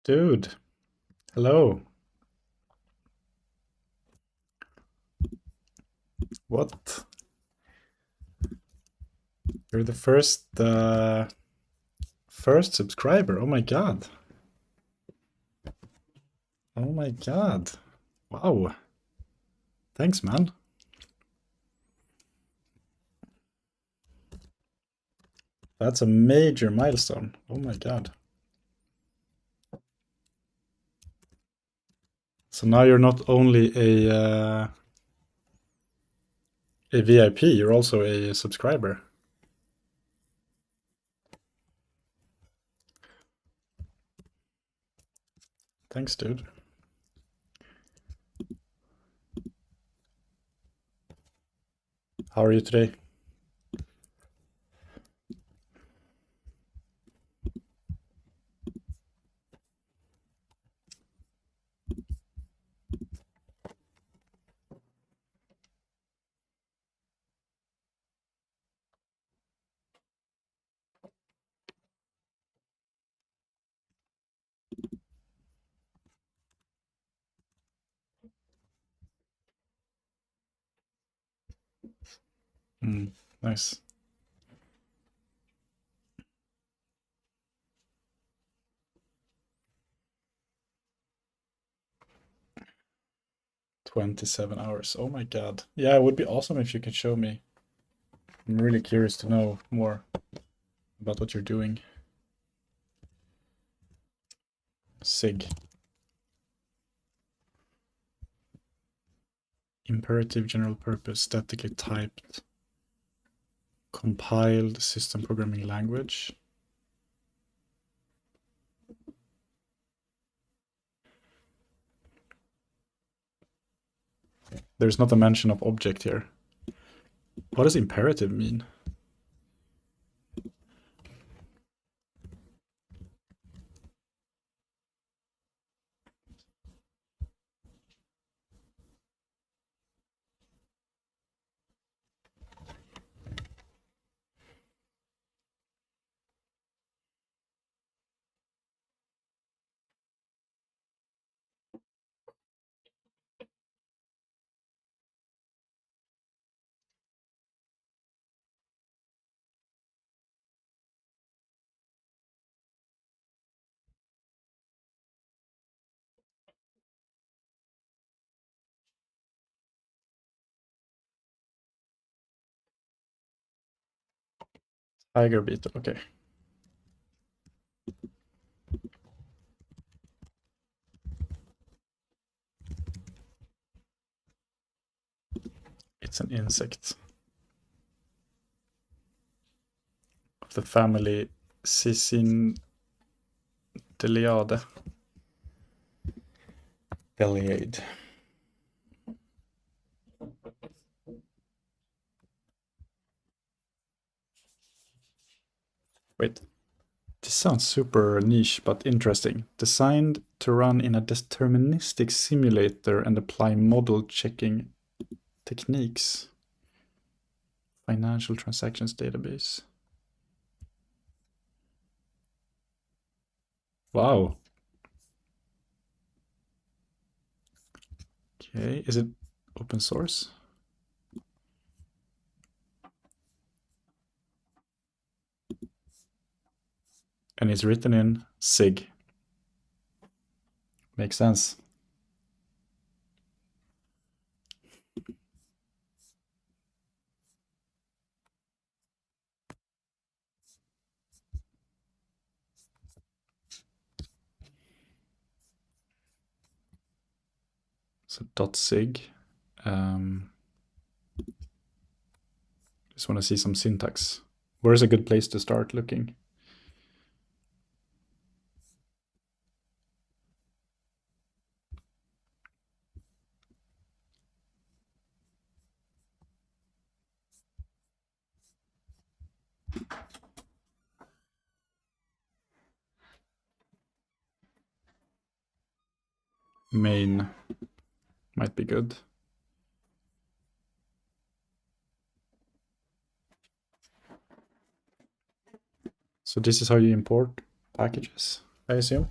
Dude, hello. What? You're the first subscriber. Oh my god. Oh my god. Wow. Thanks, man. That's a major milestone. Oh my god. So now you're not only a VIP, you're also a subscriber. Thanks, dude. How are you today? Nice. "27 hours. Oh my god. Yeah, it would be awesome if you could show me. I'm really curious to know more about what you're doing. SIG. Imperative general purpose, statically typed, compiled system programming language. There's not a mention of object here. What does imperative mean? Tiger beetle, okay. It's an insect of the family Cicindeliade. Deliade. Wait, this sounds super niche but interesting. Designed to run in a deterministic simulator and apply model checking techniques. Financial transactions database. Wow. Okay, is it open source? And it's written in SIG. Makes sense. So .sig. Just want to see some syntax. Where's a good place to start looking? Main might be good. So this is how you import packages, I assume.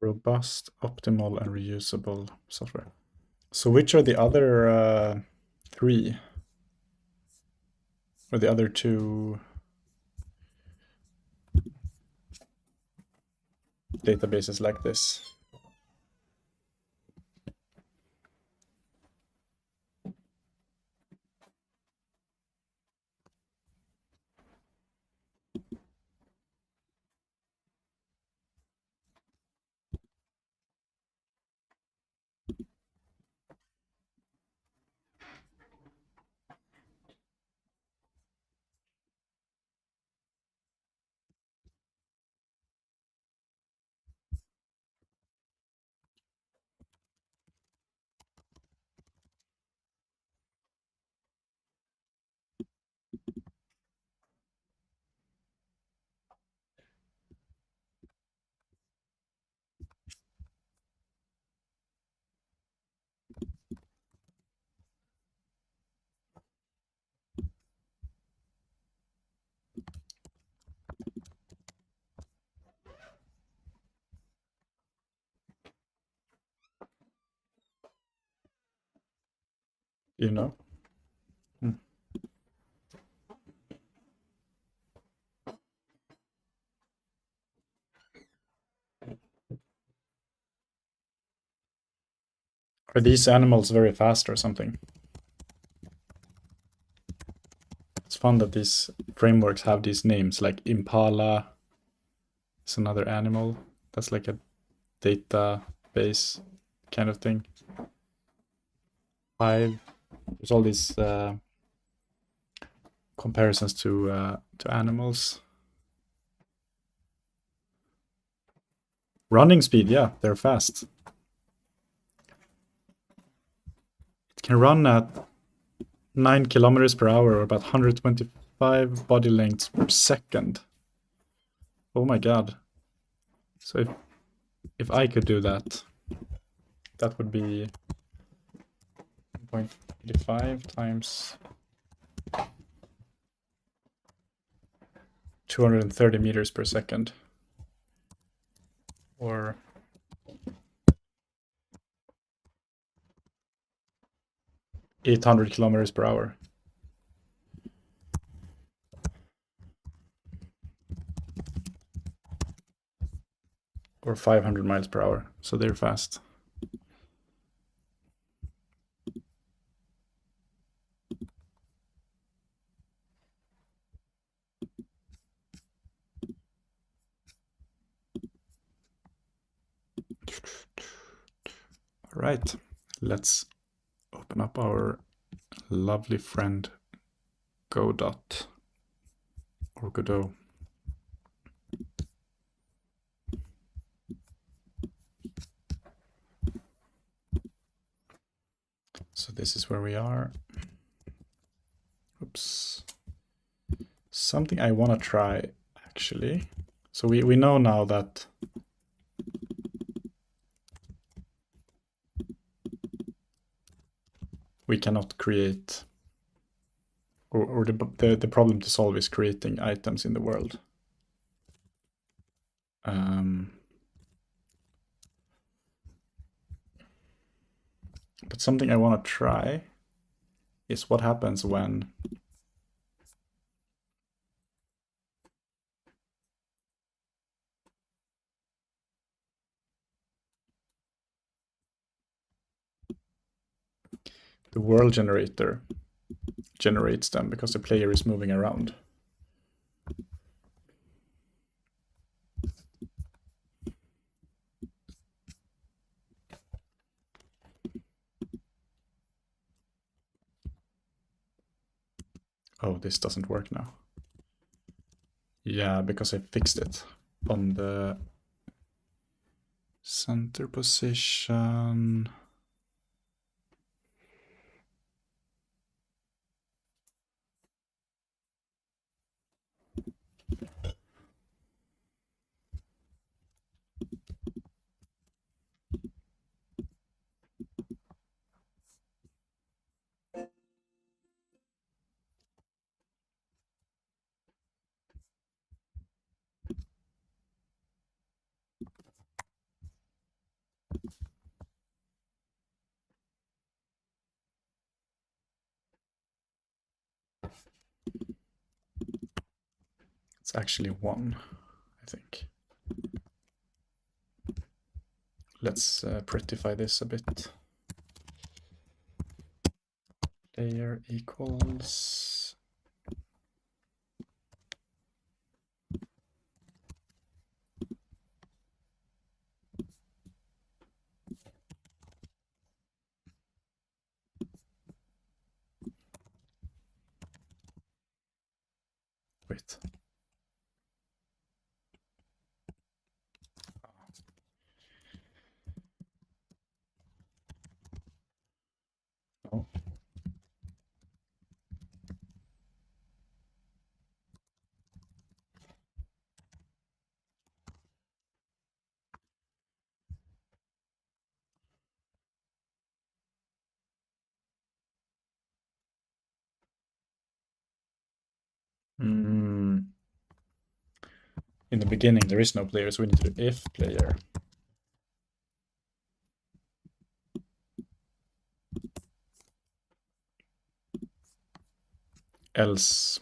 Robust, optimal, and reusable software. So which are the other three? Or the other two databases like this? You know? Hmm. Are these animals very fast or something? It's fun that these frameworks have these names, like Impala is another animal. That's like a database kind of thing. Hive. There's all these comparisons to animals. Running speed, yeah, they're fast. It can run at 9 kilometers per hour or about 125 body lengths per second. Oh my god. So if I could do that, that would be 0.85 times 230 meters per second. Or 800 kilometers per hour. Or 500 miles per hour. So they're fast. All right, let's open up our lovely friend Godot or Godot. So this is where we are. Oops. Something I want to try actually. So we know now that we cannot create, or the problem to solve is creating items in the world. But something I want to try is what happens when the world generator generates them because the player is moving around. Oh, this doesn't work now. Yeah, because I fixed it on the center position. It's actually 1, I think. Let's prettify this a bit. Player equals wait. Oh. In the beginning, there is no player, so we need to do if player. Else,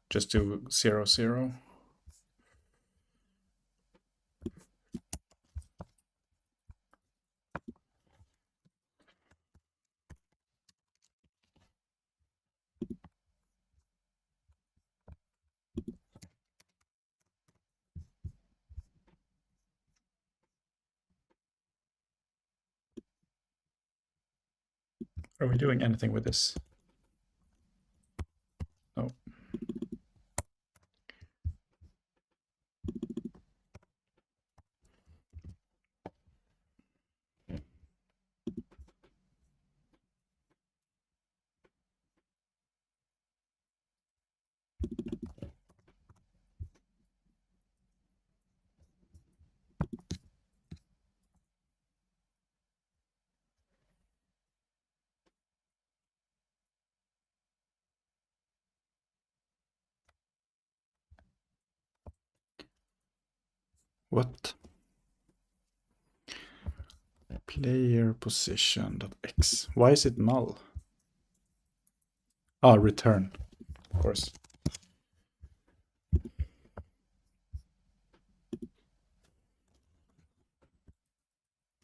just do 0, 0. Are we doing anything with this? No. What? Player position.x. Why is it null? Ah, return, of course.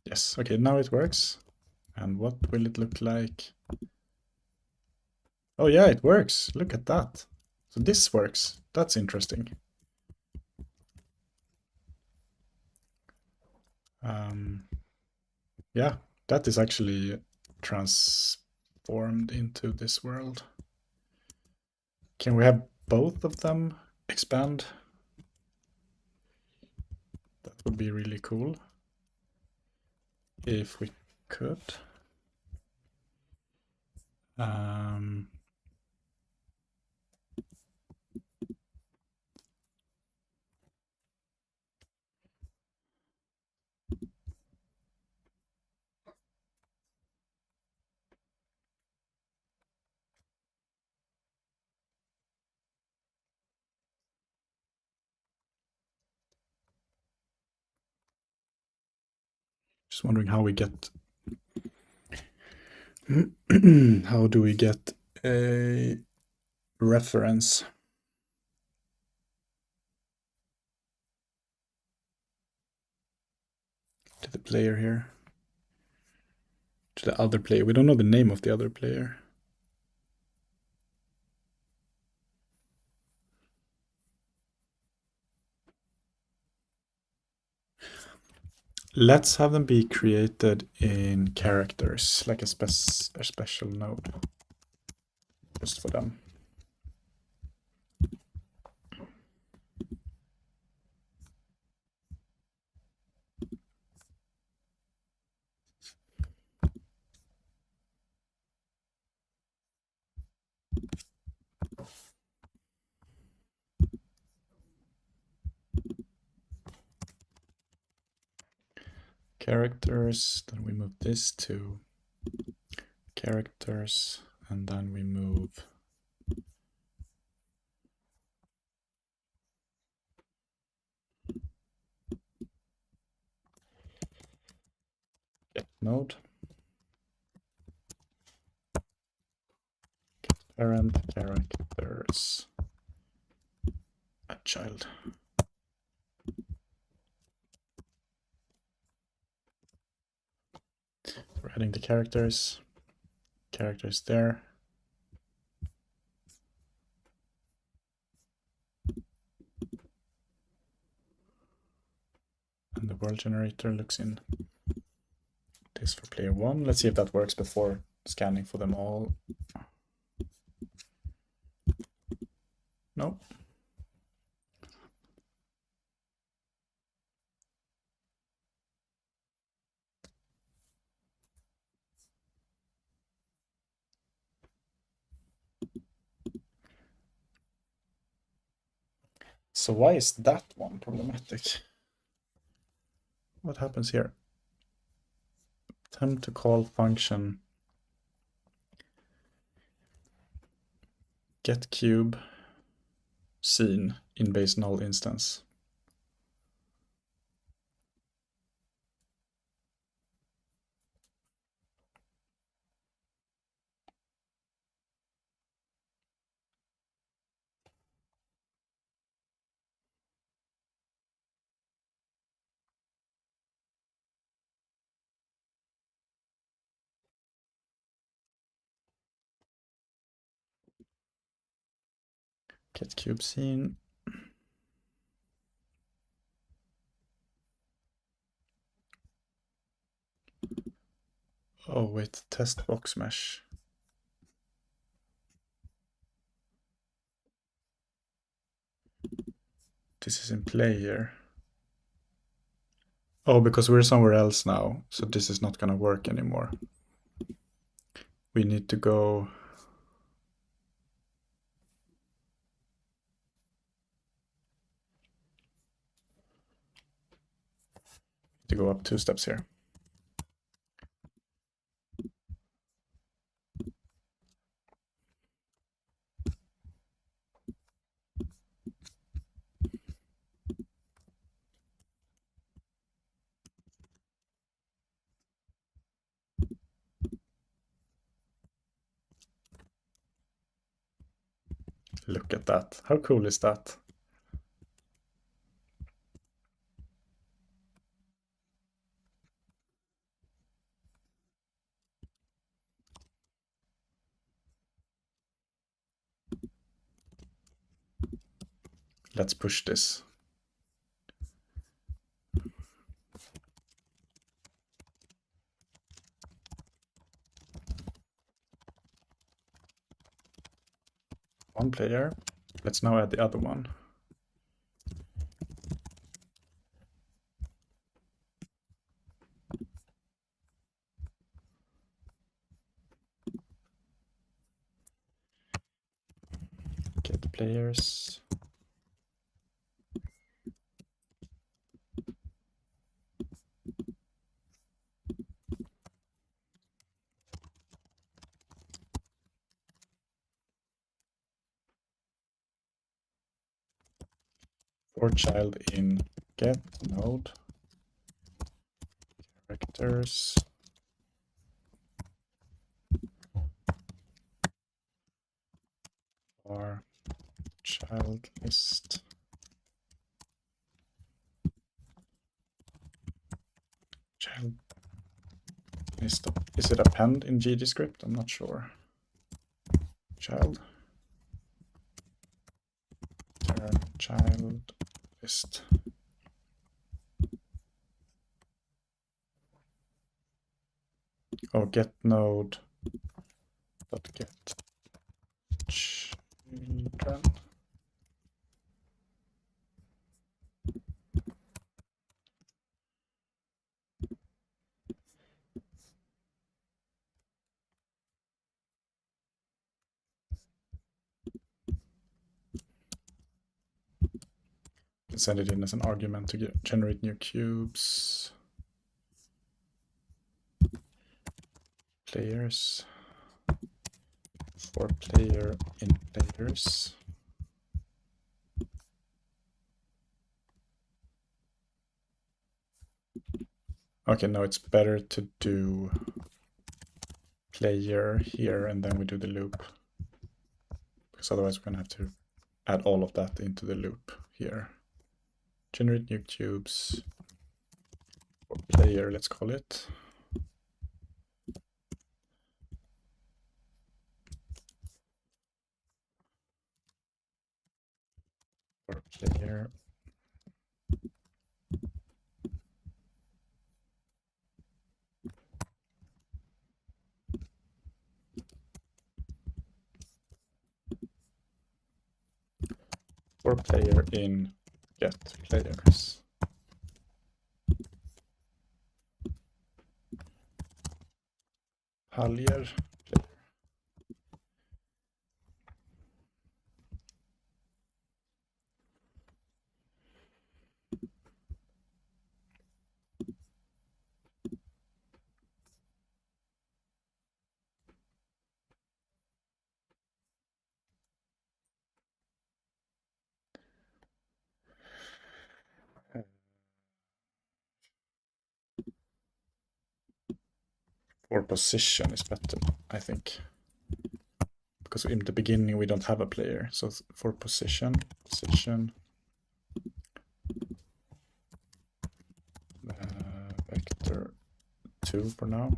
Yes, okay, now it works. And what will it look like? Oh yeah, it works. Look at that. So this works. That's interesting. Yeah, that is actually transformed into this world. Can we have both of them expand? That would be really cool. If we could. Just wondering how we get how do we get a reference to the player here, to the other player? We don't know the name of the other player. Let's have them be created in characters, like a special node just for them. Characters, then we move this to characters, and then we move get node, get parent characters child. We're adding the characters. Characters there. And the world generator looks in this for player 1. Let's see if that works before scanning for them all. Nope. So why is that one problematic? What happens here? Attempt to call function get cube seen in base null instance. Get cube seen. Oh wait, test box mesh. This is in play here. Oh, because we're somewhere else now, so this is not gonna work anymore. We need to go up 2 steps here. Look at that. How cool is that? Let's push this. One player. Let's now add the other one. Get the players. For child in get node characters or child list. Child list. Is it append in GDScript? I'm not sure. Child. Child list. Oh, get node dot get children. Send it in as an argument to generate new cubes. Players. For player in players. Okay, no, it's better to do player here and then we do the loop. Because otherwise we're gonna have to add all of that into the loop here. Generate new cubes for player, let's call it. For player. For player in get players. Haljer. For position is better, I think. Because in the beginning we don't have a player. So for position, vector 2 for now.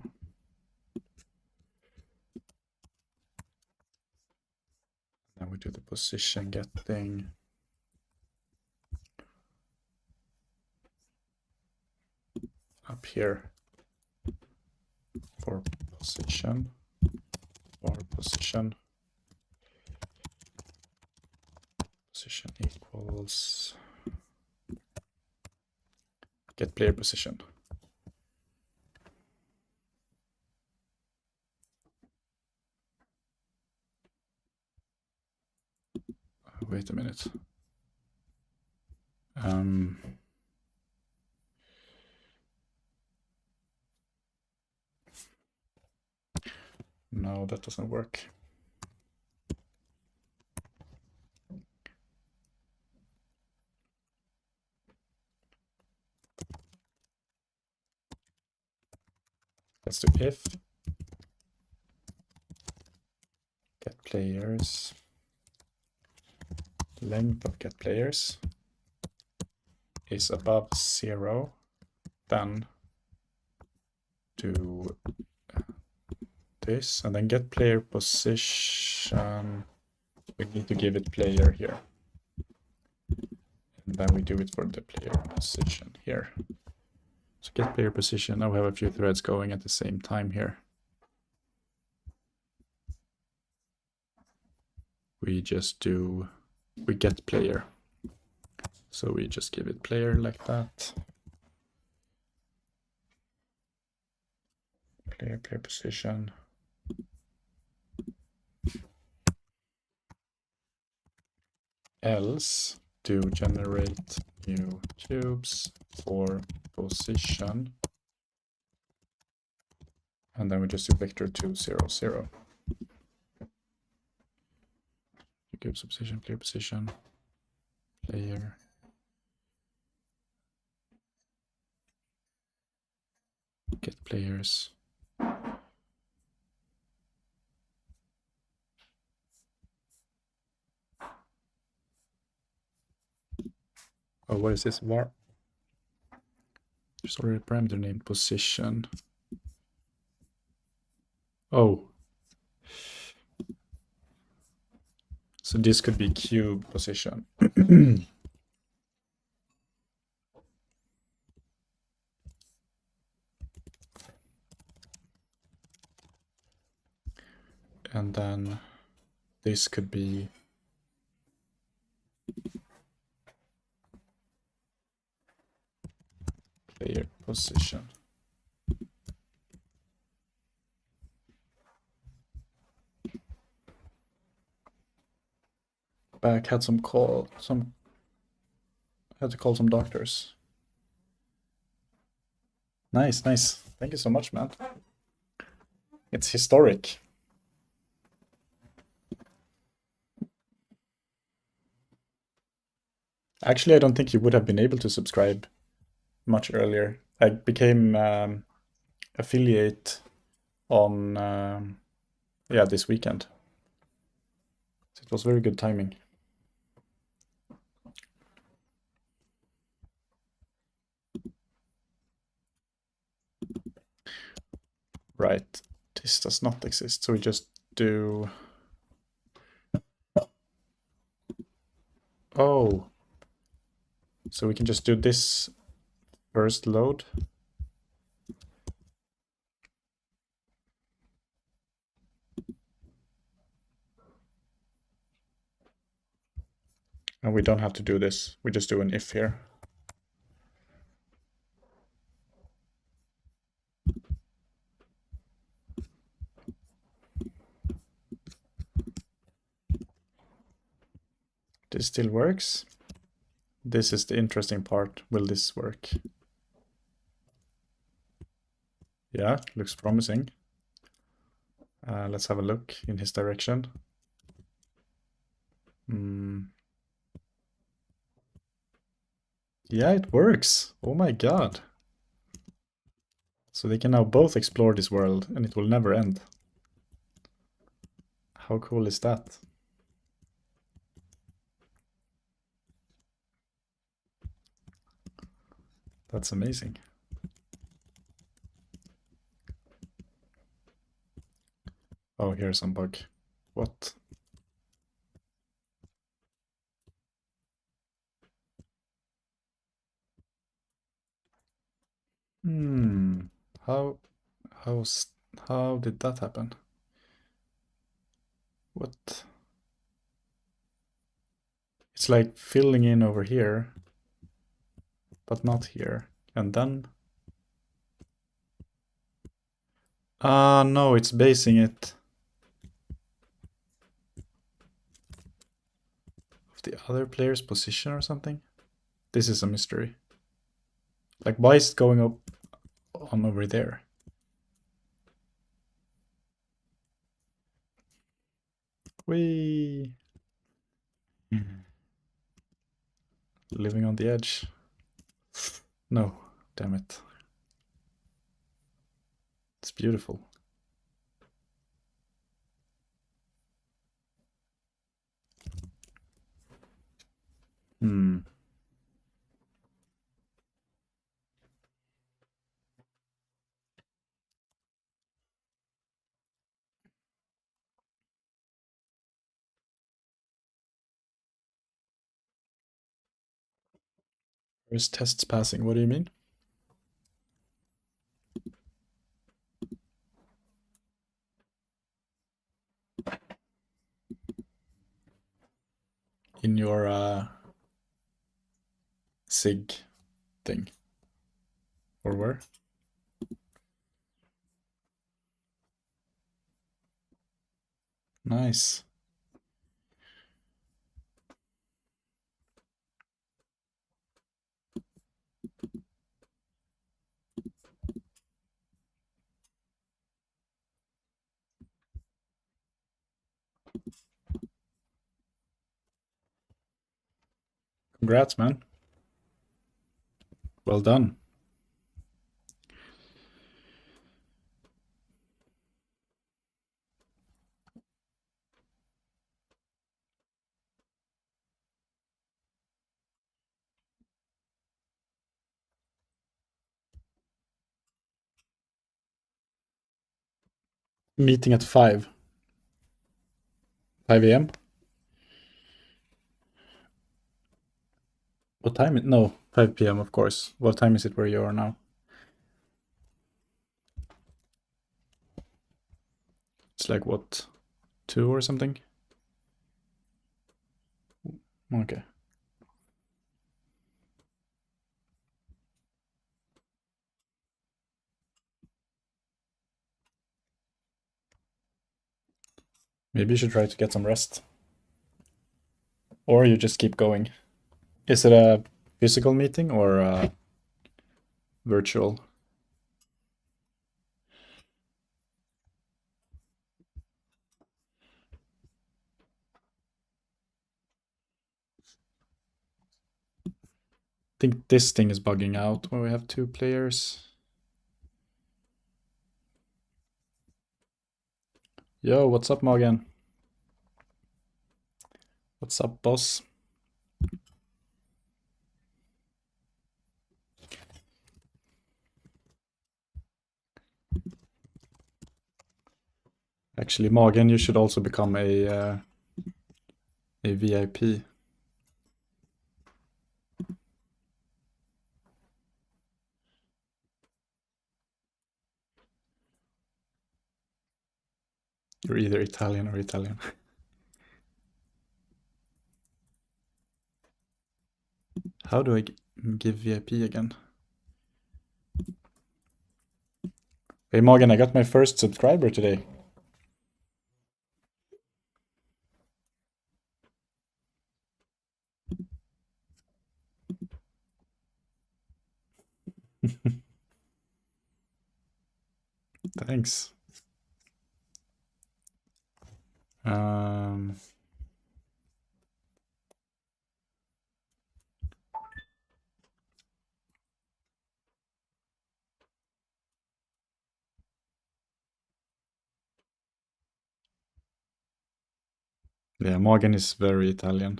Then we do the position getting. Up here for position, position equals get player position. Wait a minute. No, that doesn't work. Let's do if get players, length of get players is above 0, then do this, and then get player position, we need to give it player here. And then we do it for the player position here. So get player position, now we have a few threads going at the same time here. We just do, we get player. So we just give it player like that. Player position. Else do generate new cubes for position. And then we just do vector 2, 0, 0. Cubes position, player. Get players. Oh, what is this? Var. There's already a parameter named position. Oh. So this could be cube position. And then this could be player position. Back had to call some doctors. Nice. Thank you so much, man. It's historic. Actually, I don't think you would have been able to subscribe much earlier. I became affiliate on this weekend. So it was very good timing. Right, this does not exist, so we just do... Oh, so we can just do this first load. And we don't have to do this, we just do an if here. This still works. This is the interesting part. Will this work? Yeah, looks promising. Let's have a look in his direction. Yeah, it works. Oh my god. So they can now both explore this world and it will never end. How cool is that? That's amazing. Oh, here's some bug. What? Hmm. How how how did that happen? What? It's like filling in over here, but not here. And then no, it's basing it of the other player's position or something. This is a mystery. Like, why is it going up on over there? Whee! Living on the edge. No, damn it. It's beautiful. Hmm. First tests passing. What do you mean? In your SIG thing. Or where? Nice. Congrats, man. Well done. Meeting at 5. 5 a.m. What time? No, 5 p.m. of course. What time is it where you are now? It's like what, 2 or something? Okay. Maybe you should try to get some rest. Or you just keep going. Is it a physical meeting or virtual? I think this thing is bugging out when we have 2 players. Yo, what's up, Morgan? What's up, boss? Actually, Morgan, you should also become a VIP. You're either Italian or Italian. How do I give VIP again? Hey Morgan, I got my first subscriber today. Thanks. Yeah, Morgan is very Italian.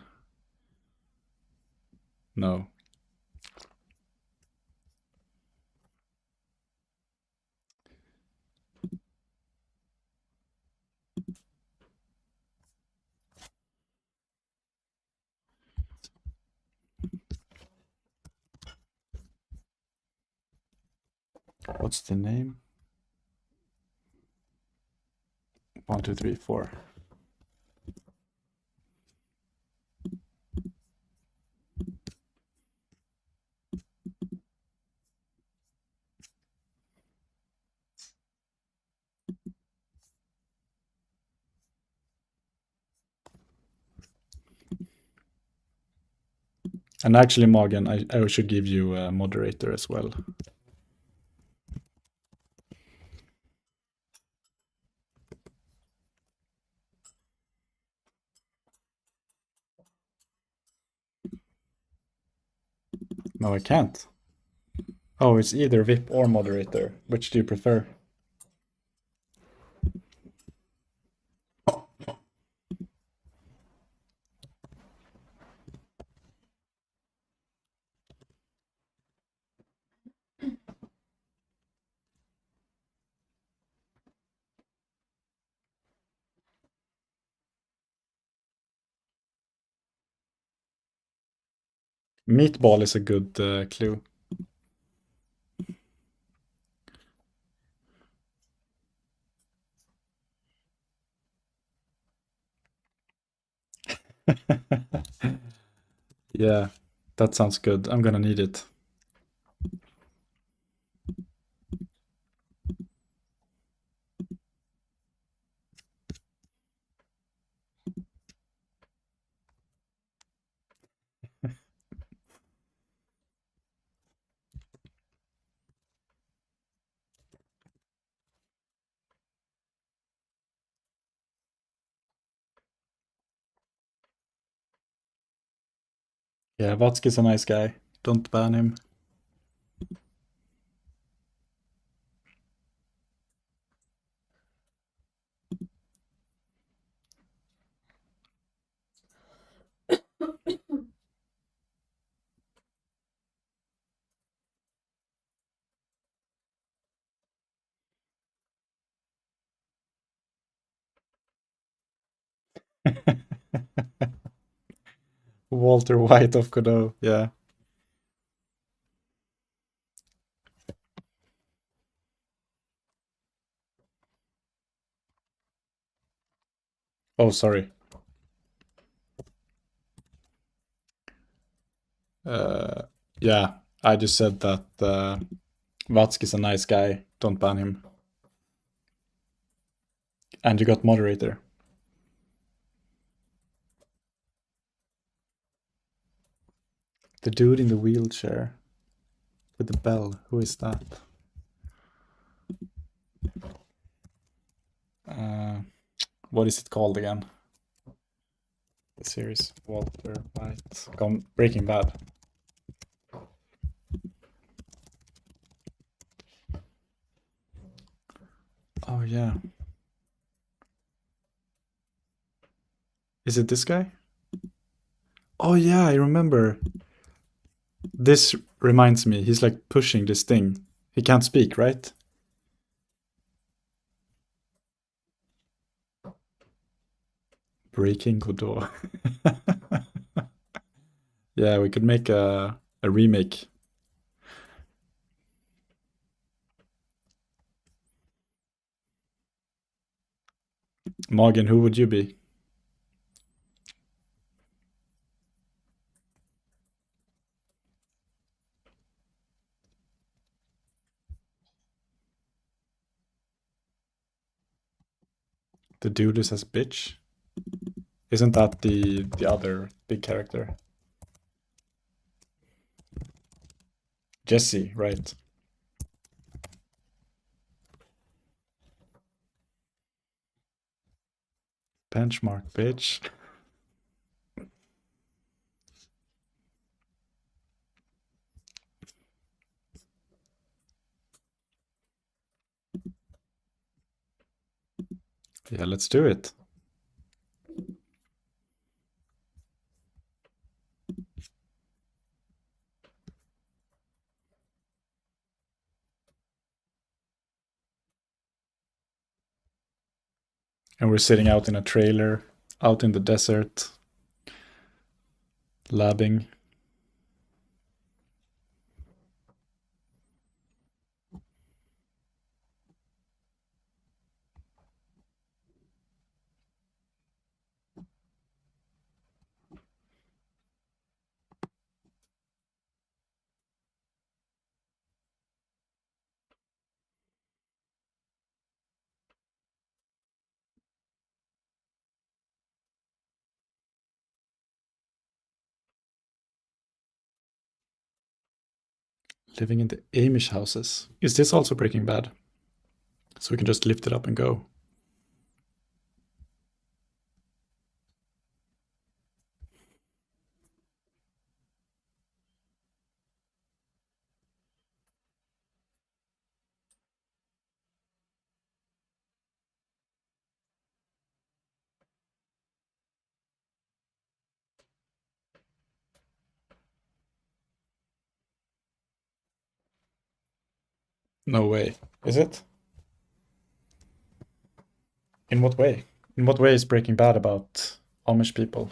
No. What's the name? 1, 2, 3, 4. And actually, Morgan, I should give you a moderator as well. No, I can't. Oh, it's either VIP or moderator. Which do you prefer? Meatball is a good clue. Yeah, that sounds good. I'm gonna need it. Yeah, Vatsky's a nice guy. Don't ban him. Walter White of Godot, yeah. Oh, sorry. Yeah, I just said that Vatsky's a nice guy. Don't ban him. And you got moderator. The dude in the wheelchair with the bell. Who is that? What is it called again? The series Walter White. Breaking Bad. Oh yeah. Is it this guy? Oh yeah, I remember. This reminds me. He's like pushing this thing. He can't speak, right? Breaking Godot. Yeah, we could make a remake. Morgan, who would you be? The dude who says bitch? Isn't that the other big character? Jesse, right. Benchmark, bitch. Yeah, let's do it. And we're sitting out in a trailer, out in the desert, labbing. Living in the Amish houses. Is this also Breaking Bad? So we can just lift it up and go. No way. Is it? In what way? In what way is Breaking Bad about Amish people?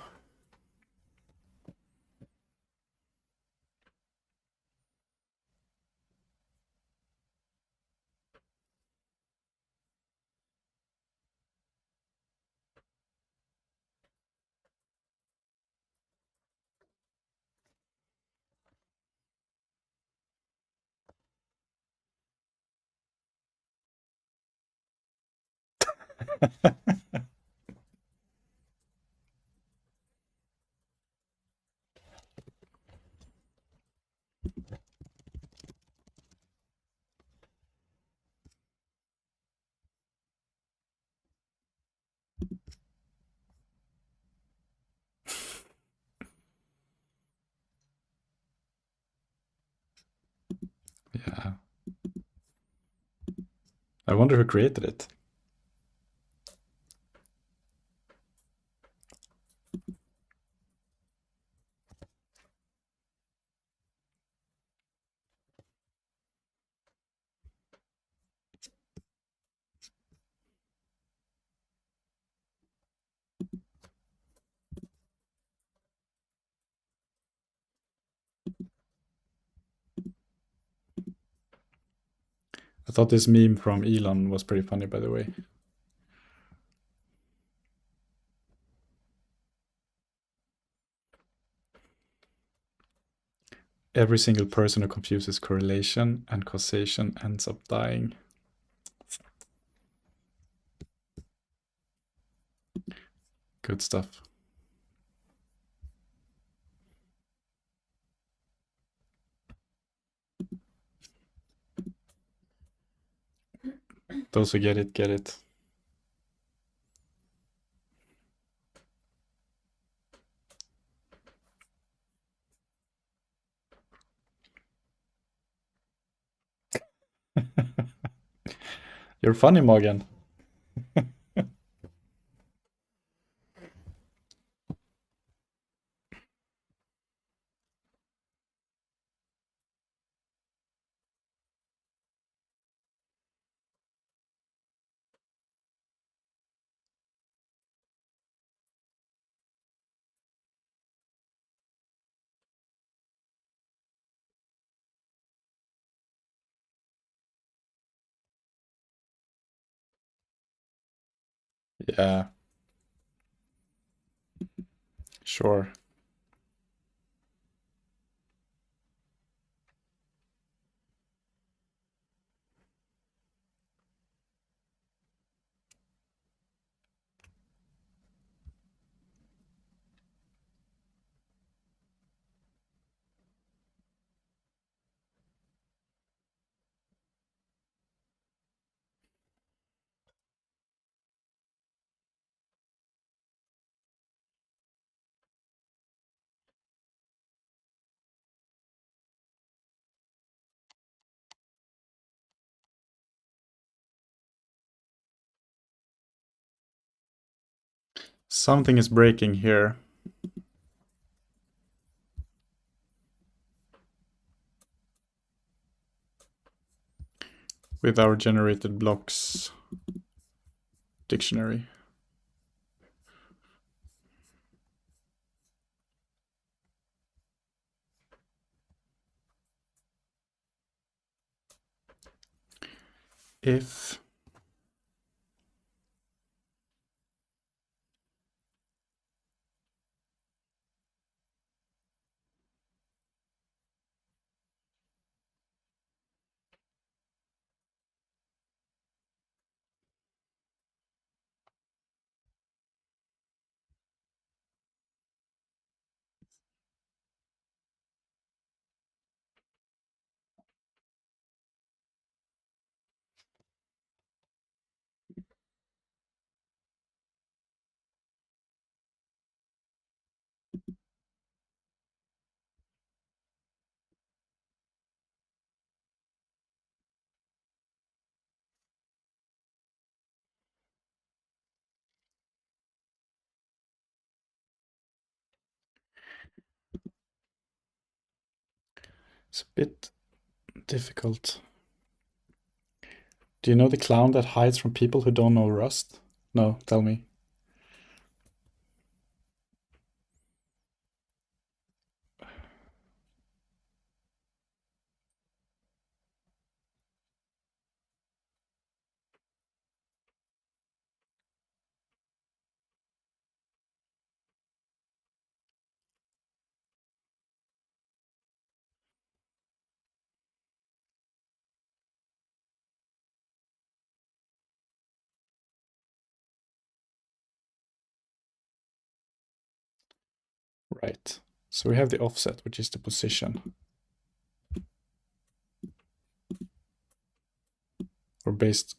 Yeah. I wonder who created it. I thought this meme from Elon was pretty funny, by the way. Every single person who confuses correlation and causation ends up dying. Good stuff. Those who get it, get it. You're funny, Morgan. Yeah, sure. Something is breaking here. With our generated blocks dictionary. If it's a bit difficult. Do you know the clown that hides from people who don't know Rust? No, tell me. Right. So we have the offset, which is the position. Or based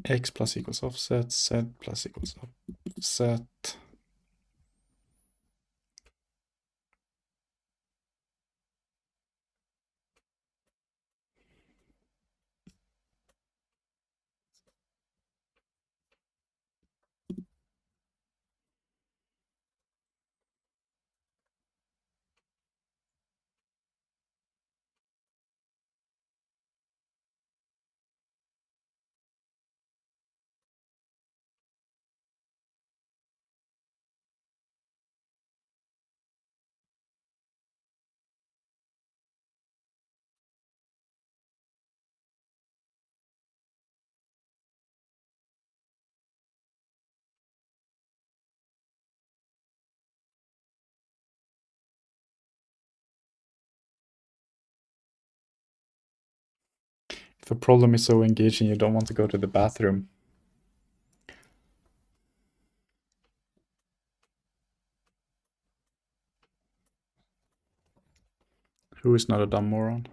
x plus equals offset, z plus equals offset. If a problem is so engaging you don't want to go to the bathroom. Who is not a dumb moron?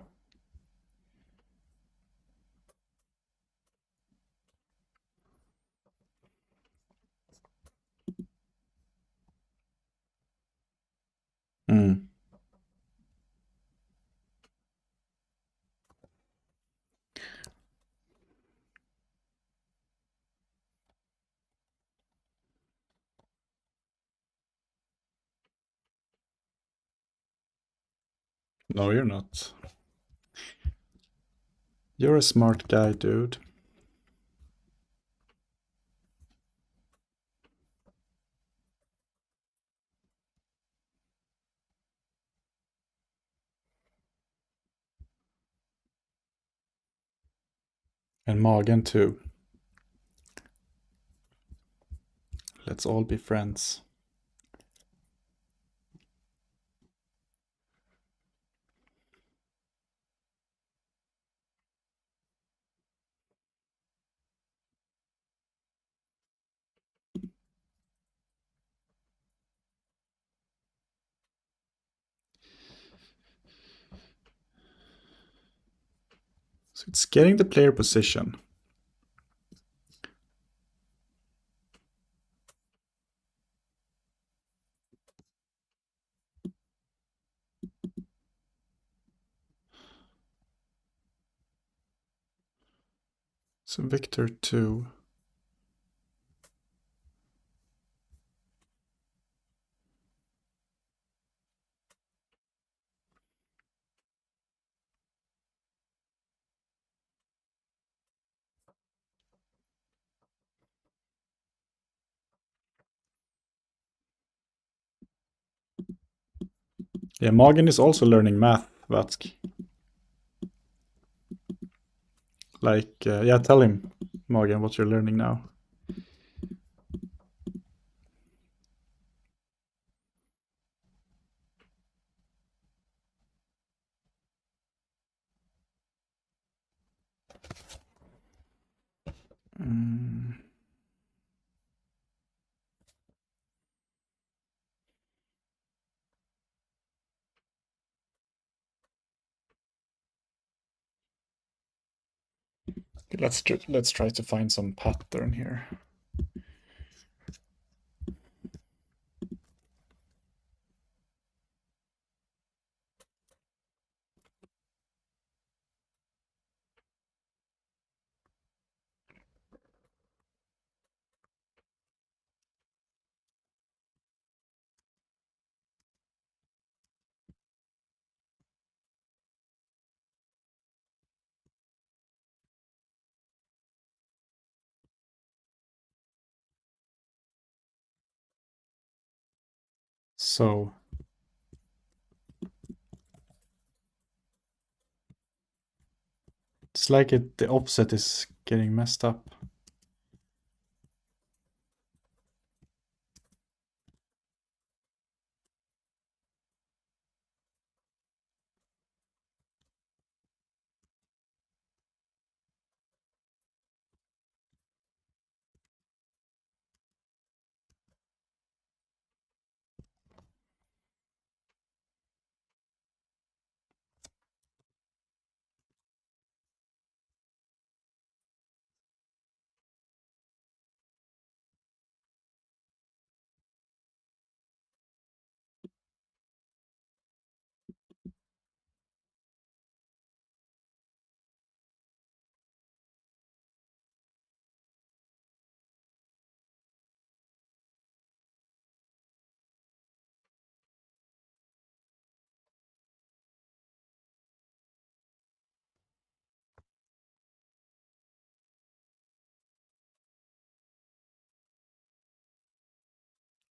Mm. No, you're not. You're a smart guy, dude. And magen too. Let's all be friends. So it's getting the player position. So Victor 2. Yeah, Magen is also learning math, Vatsk. Like, yeah, tell him, Magen, what you're learning now. Okay, let's try to find some pattern here. So it's like the offset is getting messed up.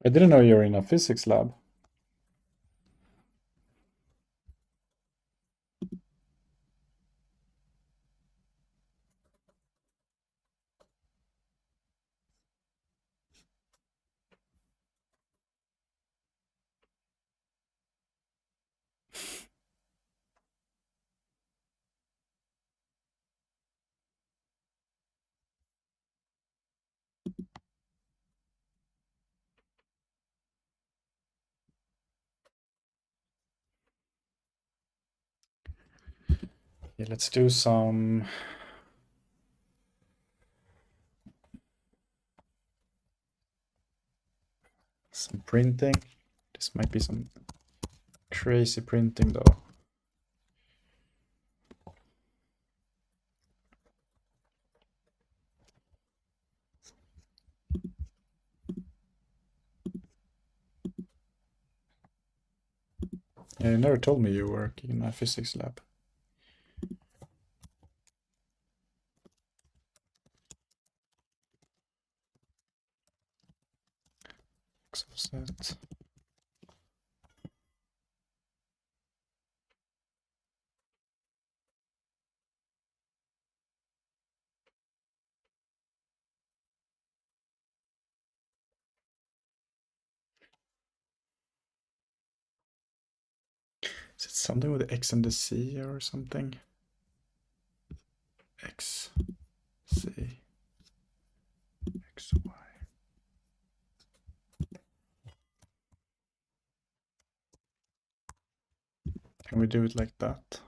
I didn't know you were in a physics lab. Yeah, let's do some printing. This might be some crazy printing though. Yeah, you never told me you work in a physics lab. Offset. Is it something with the X and the C or something? X, C, X, Y. Can we do it like that?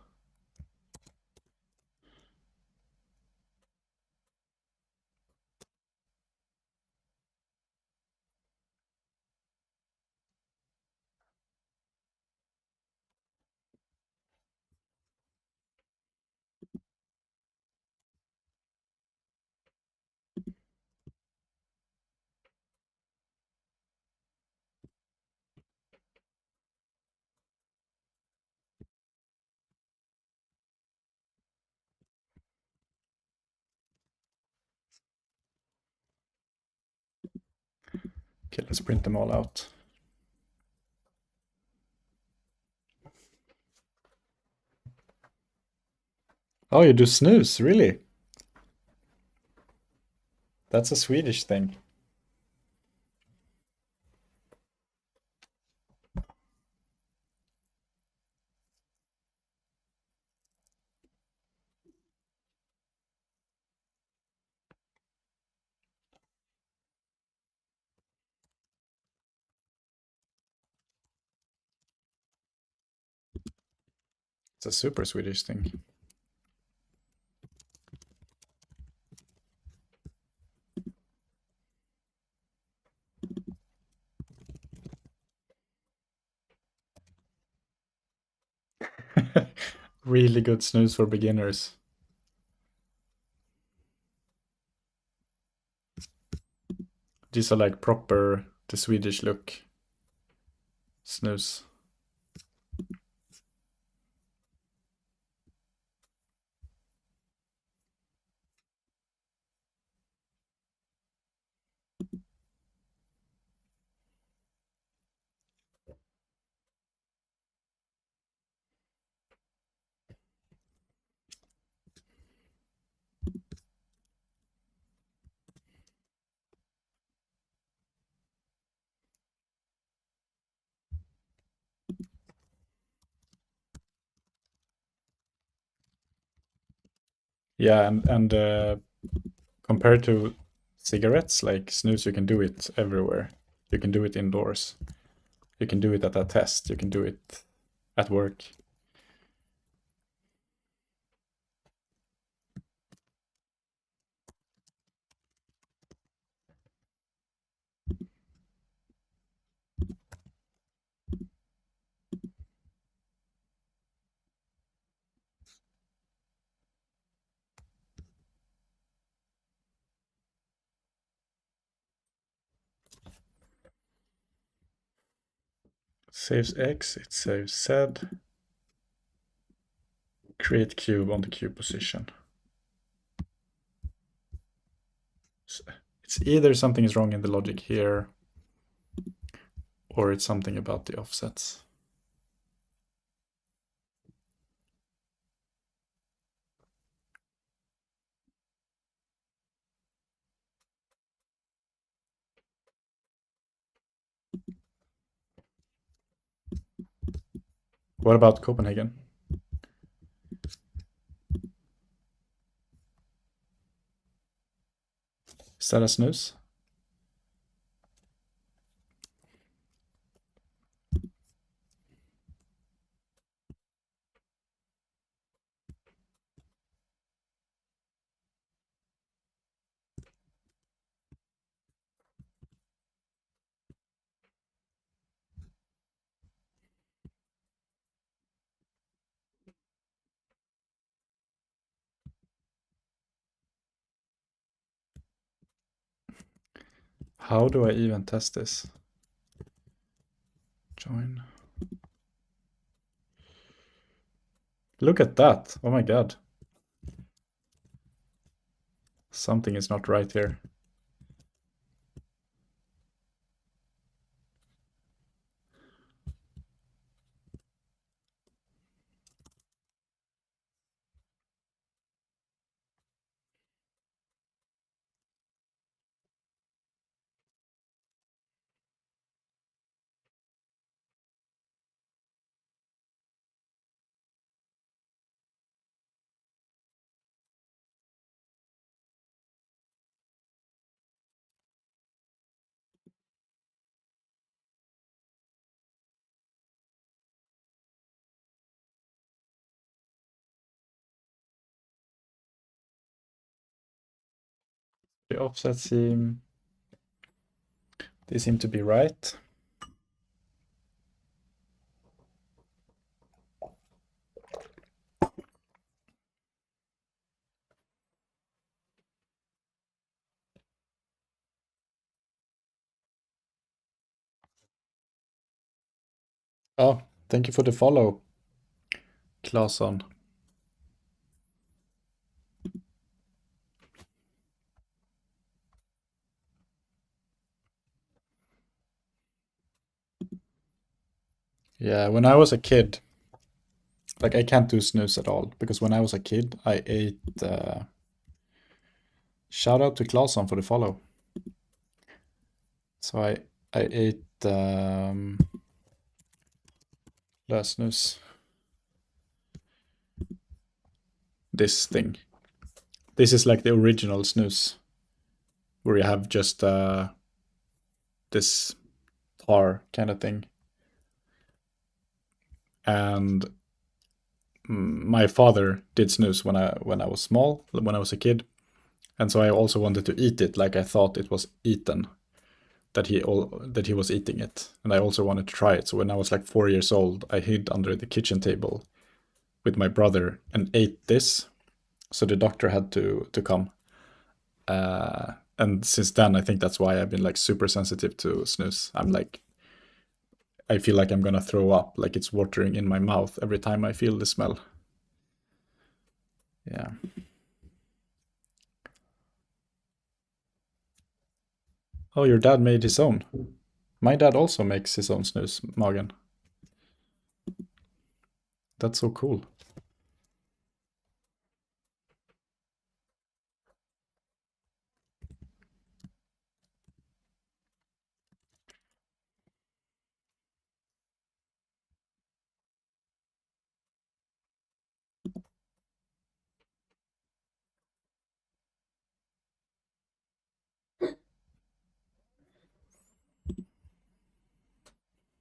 Okay, let's print them all out. Oh, you do snooze, really? That's a Swedish thing. It's a super Swedish thing. Really good snooze for beginners. These are like proper, the Swedish look snooze. Yeah, and compared to cigarettes, like snooze, you can do it everywhere. You can do it indoors. You can do it at a test. You can do it at work. Saves X, it saves Z. Create cube on the cube position. So it's either something is wrong in the logic here, or it's something about the offsets. What about Copenhagen? Is that a snooze? How do I even test this? Join. Look at that. Oh my god. Something is not right here. The offsets seem to be right. Oh, thank you for the follow, Claesson. Yeah, when I was a kid, like I can't do snooze at all because when I was a kid, I ate. Shout out to Claesson for the follow. So I ate snooze. This thing. This is like the original snooze, where you have just this tar kind of thing. And my father did snooze when I was small, when I was a kid, and so I also wanted to eat it like I thought it was eaten, that he was eating it, and I also wanted to try it. So when I was like 4 years old, I hid under the kitchen table with my brother and ate this. So the doctor had to come. And since then, I think that's why I've been like super sensitive to snus. I'm like, I feel like I'm gonna throw up, like it's watering in my mouth every time I feel the smell. Yeah. Oh, your dad made his own. My dad also makes his own snus, Magen. That's so cool.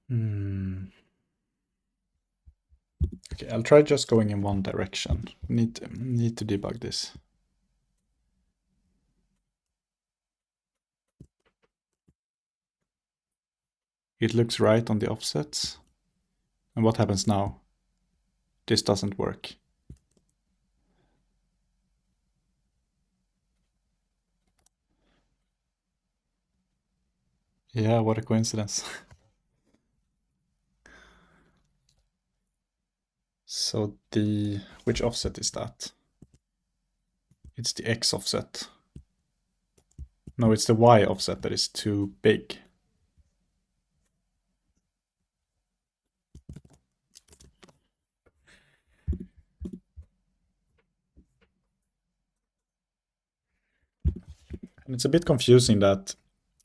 Hmm. Okay, I'll try just going in one direction. Need to debug this. It looks right on the offsets. And what happens now? This doesn't work. Yeah, what a coincidence. So which offset is that? It's the X offset. No, it's the Y offset that is too big. And it's a bit confusing that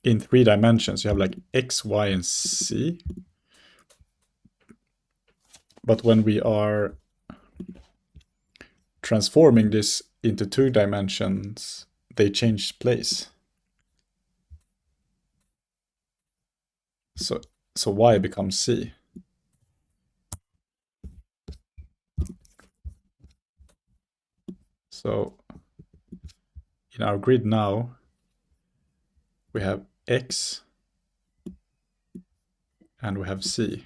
in 3 dimensions you have like X, Y, and Z. But when we are transforming this into 2 dimensions, they change place. So Y becomes C. So in our grid now, we have X and we have C,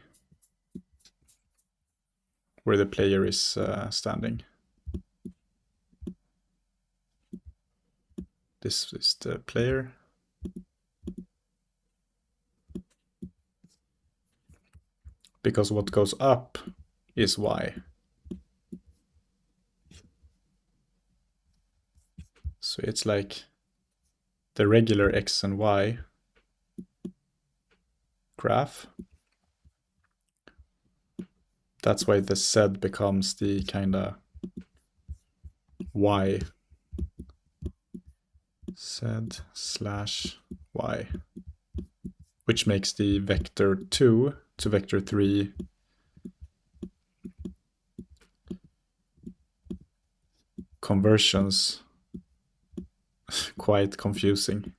where the player is standing. This is the player. Because what goes up is Y. So it's like the regular X and Y graph. That's why the Z becomes the kind of Y. Z/Y. Which makes the vector 2 to vector 3 conversions quite confusing.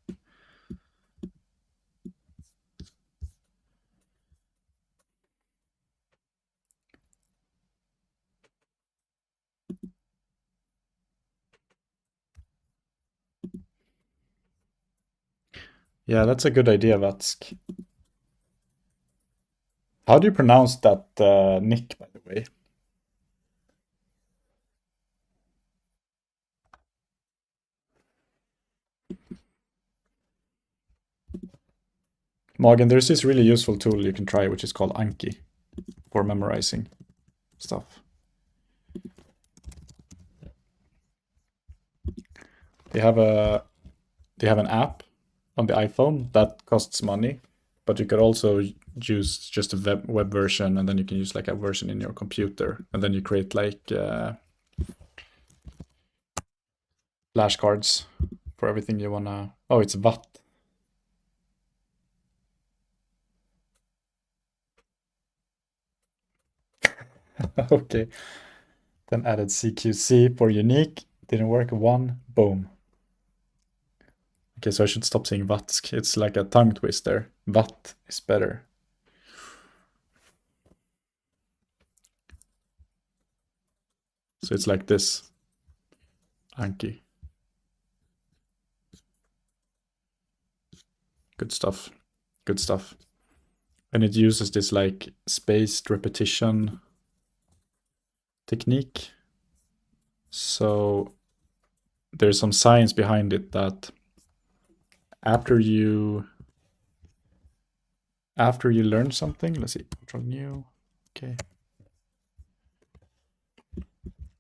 Yeah, that's a good idea, Vatsk. How do you pronounce that nick, by the way? Morgan, there's this really useful tool you can try, which is called Anki, for memorizing stuff. They have an app on the iPhone that costs money, but you could also use just a web version, and then you can use like a version in your computer, and then you create like flashcards for everything you wanna. Oh, it's Watt. Okay. Then added CQC for unique. Didn't work. One. Boom. Okay, so I should stop saying Vatsk. It's like a tongue twister. Watt is better. So it's like this. Anki. Good stuff. Good stuff. And it uses this like spaced repetition technique. So there's some science behind it that after you learn something, let's see, control new. Okay.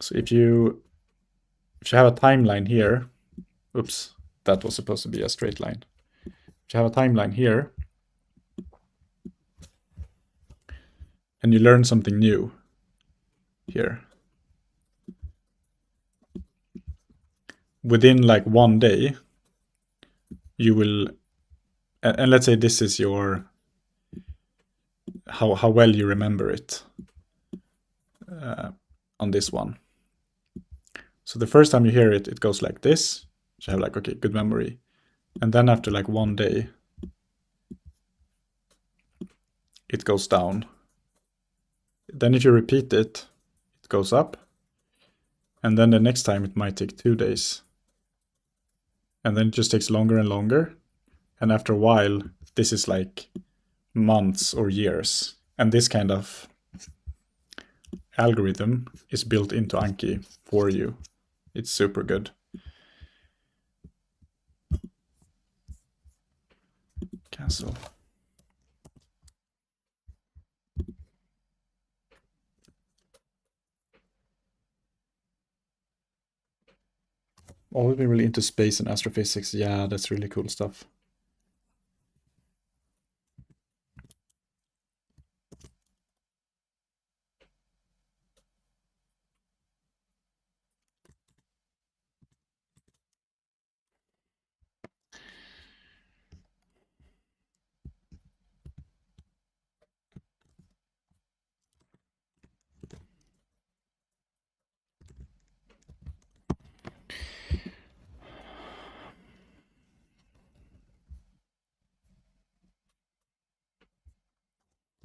So if you have a timeline here, oops, that was supposed to be a straight line. If you have a timeline here and you learn something new here, within like one day, you will, and let's say this is your, how well you remember it on this one. So the first time you hear it, it goes like this. So you have like, okay, good memory. And then after like one day, it goes down. Then if you repeat it, it goes up. And then the next time it might take 2 days. And then it just takes longer and longer. And after a while, this is like months or years. And this kind of algorithm is built into Anki for you. It's super good. Cancel. Always been really into space and astrophysics. Yeah, that's really cool stuff.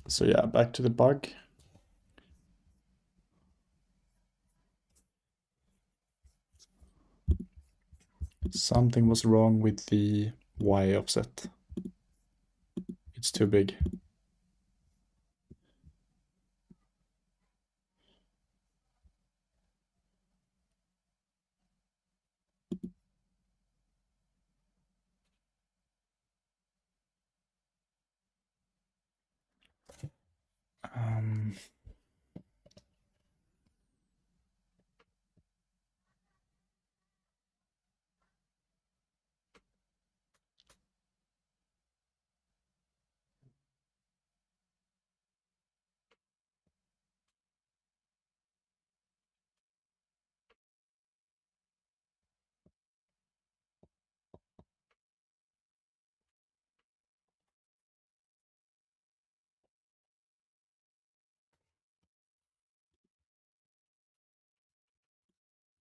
So yeah, back to the bug. Something was wrong with the Y offset. It's too big. Um,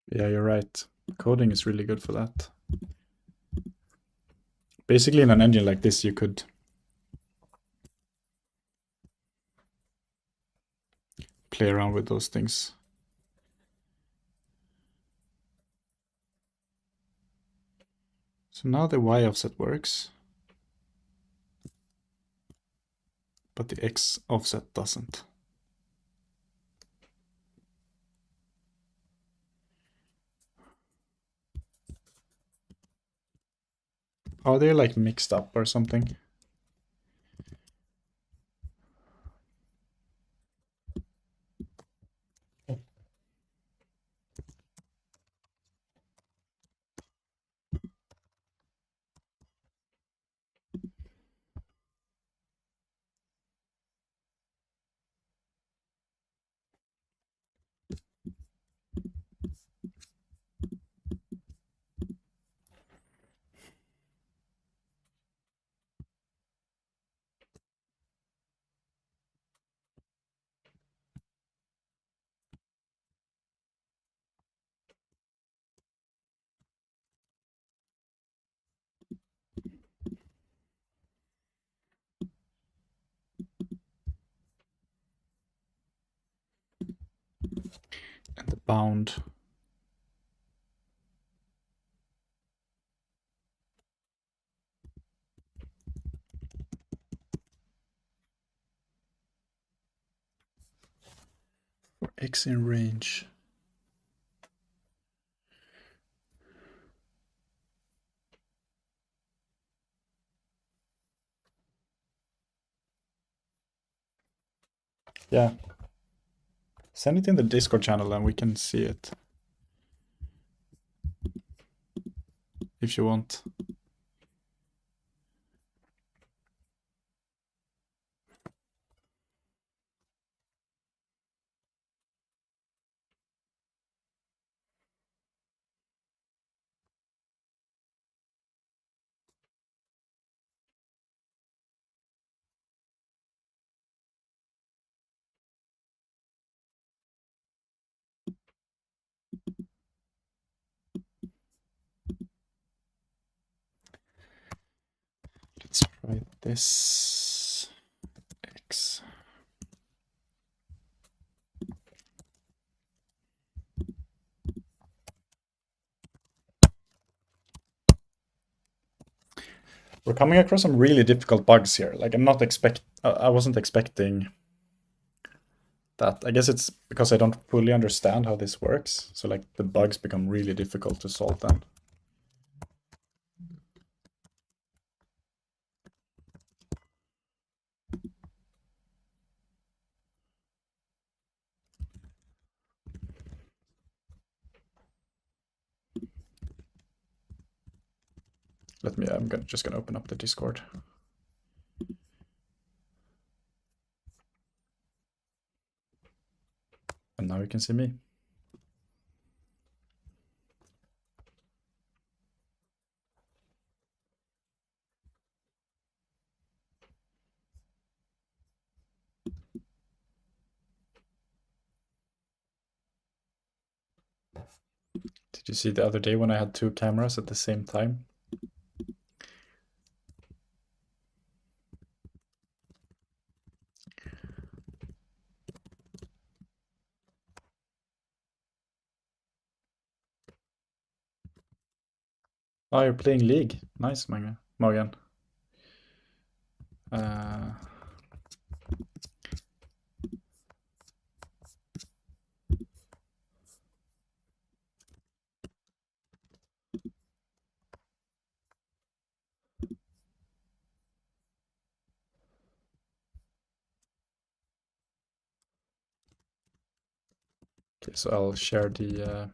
yeah, you're right. Coding is really good for that. Basically, in an engine like this, you could play around with those things. So now the Y offset works. but the X offset doesn't. Are they like mixed up or something? And the bound. For X in range. Yeah. Send it in the Discord channel and we can see it. If you want. Let's try this. X. We're coming across some really difficult bugs here. Like I wasn't expecting that. I guess it's because I don't fully understand how this works. So like the bugs become really difficult to solve then. I'm just gonna open up the Discord. And now you can see me. Did you see the other day when I had two cameras at the same time? Oh, you're playing League. Nice, Morgan. Okay, so I'll share the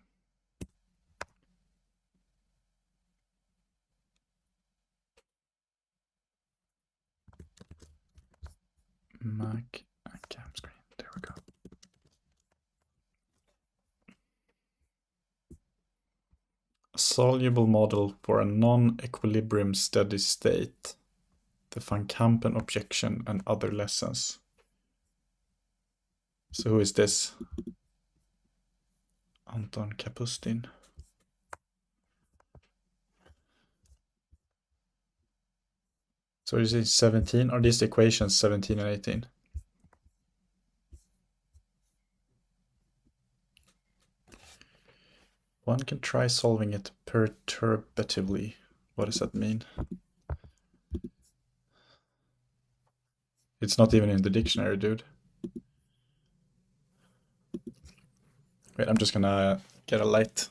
Mac cam screen. There we go. A soluble model for a non-equilibrium steady state. The Van Kampen objection and other lessons. So who is this? Anton Kapustin. So is it 17? Are these equations 17 and 18? One can try solving it perturbatively. What does that mean? It's not even in the dictionary, dude. Wait, I'm just gonna get a light.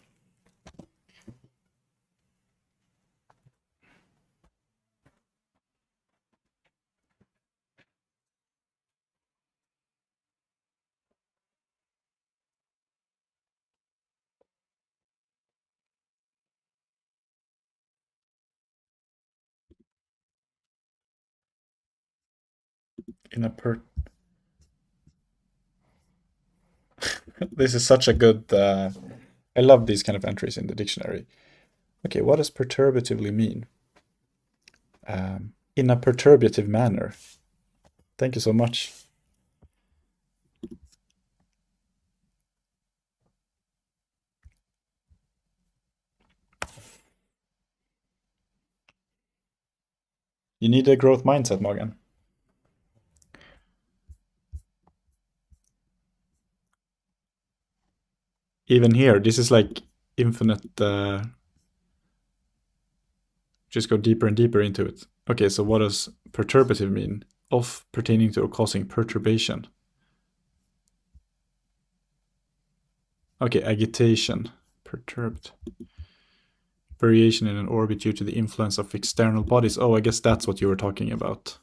In a per This is such a good I love these kind of entries in the dictionary. Okay, what does perturbatively mean? In a perturbative manner. Thank you so much. You need a growth mindset, Morgan. Even here, this is like infinite. Just go deeper and deeper into it. Okay, so what does perturbative mean? Of, pertaining to, or causing perturbation. Okay, agitation. Perturbed. Variation in an orbit due to the influence of external bodies. Oh, I guess that's what you were talking about.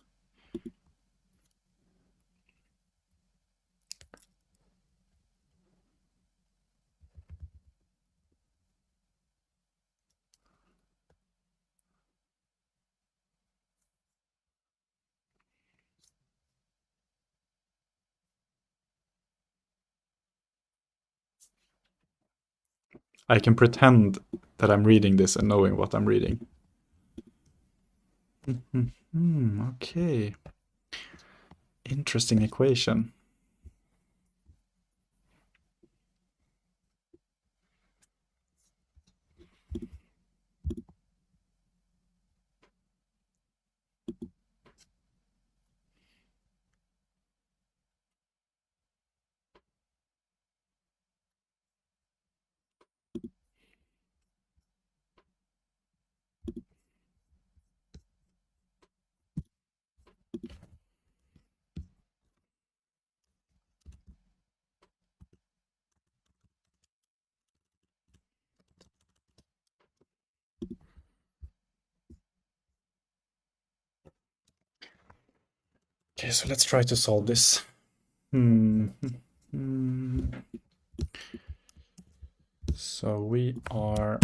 I can pretend that I'm reading this and knowing what I'm reading. Okay. Interesting equation. Okay, so let's try to solve this. So we are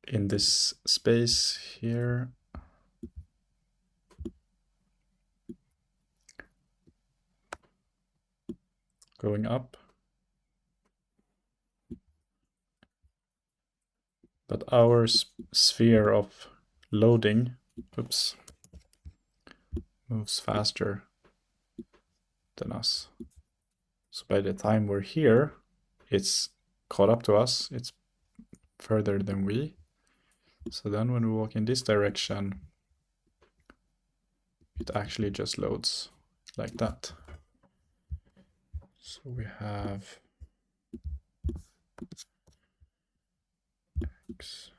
in this space here. Going up. But our sphere of loading, oops, moves faster than us. So by the time we're here, it's caught up to us. It's further than we. So then when we walk in this direction, it actually just loads like that. So we have X.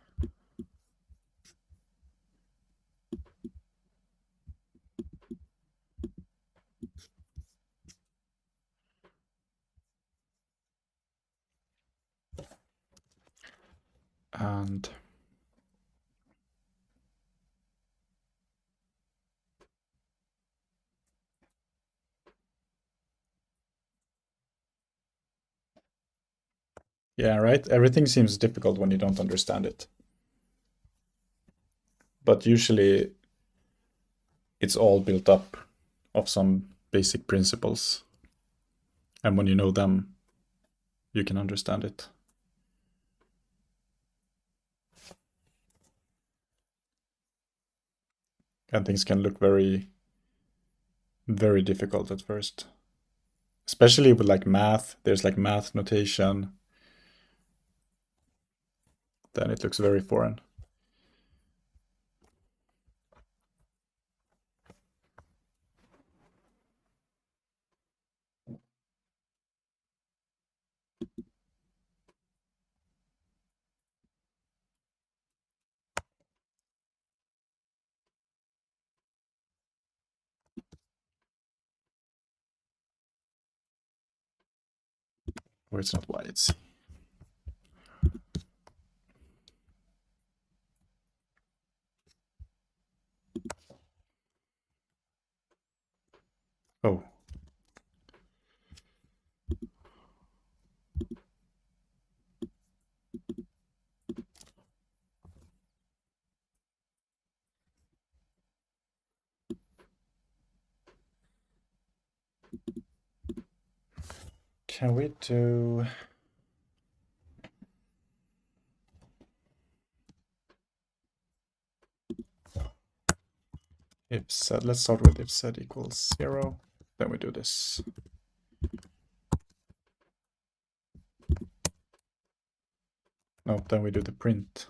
And yeah, right? Everything seems difficult when you don't understand it. But usually it's all built up of some basic principles. And when you know them, you can understand it. And things can look very, very difficult at first. Especially with like math, there's like math notation. Then it looks very foreign. Or it's not Y, it's C. Oh. Can we do... if set, let's start with if set equals 0, then we do this. No, then we do the print.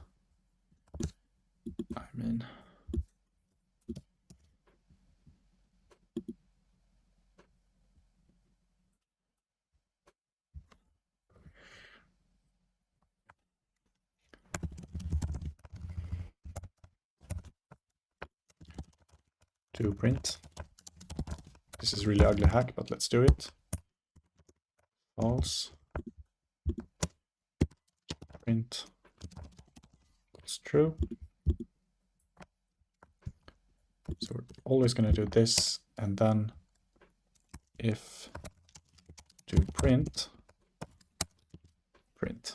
I mean... do print. This is really ugly hack, but let's do it. False. Print equals true. So we're always going to do this, and then if do print, print.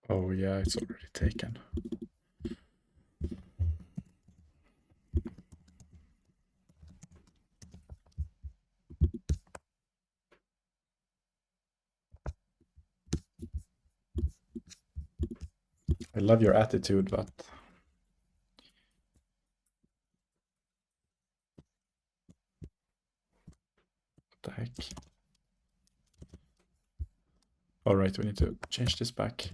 Oh yeah, it's already taken. I love your attitude, but what the heck? All right, we need to change this back.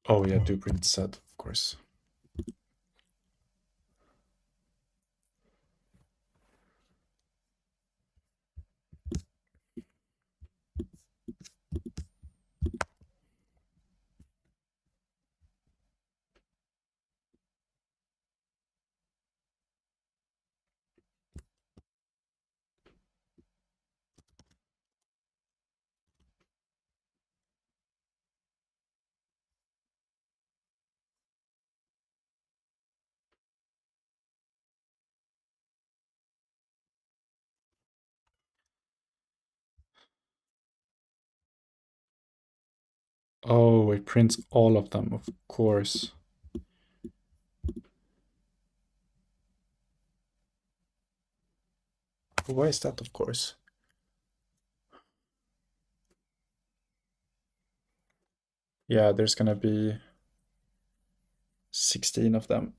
Oh yeah, do print set, of course. Oh, it prints all of them, of course. Why is that, of course? Yeah, there's gonna be 16 of them.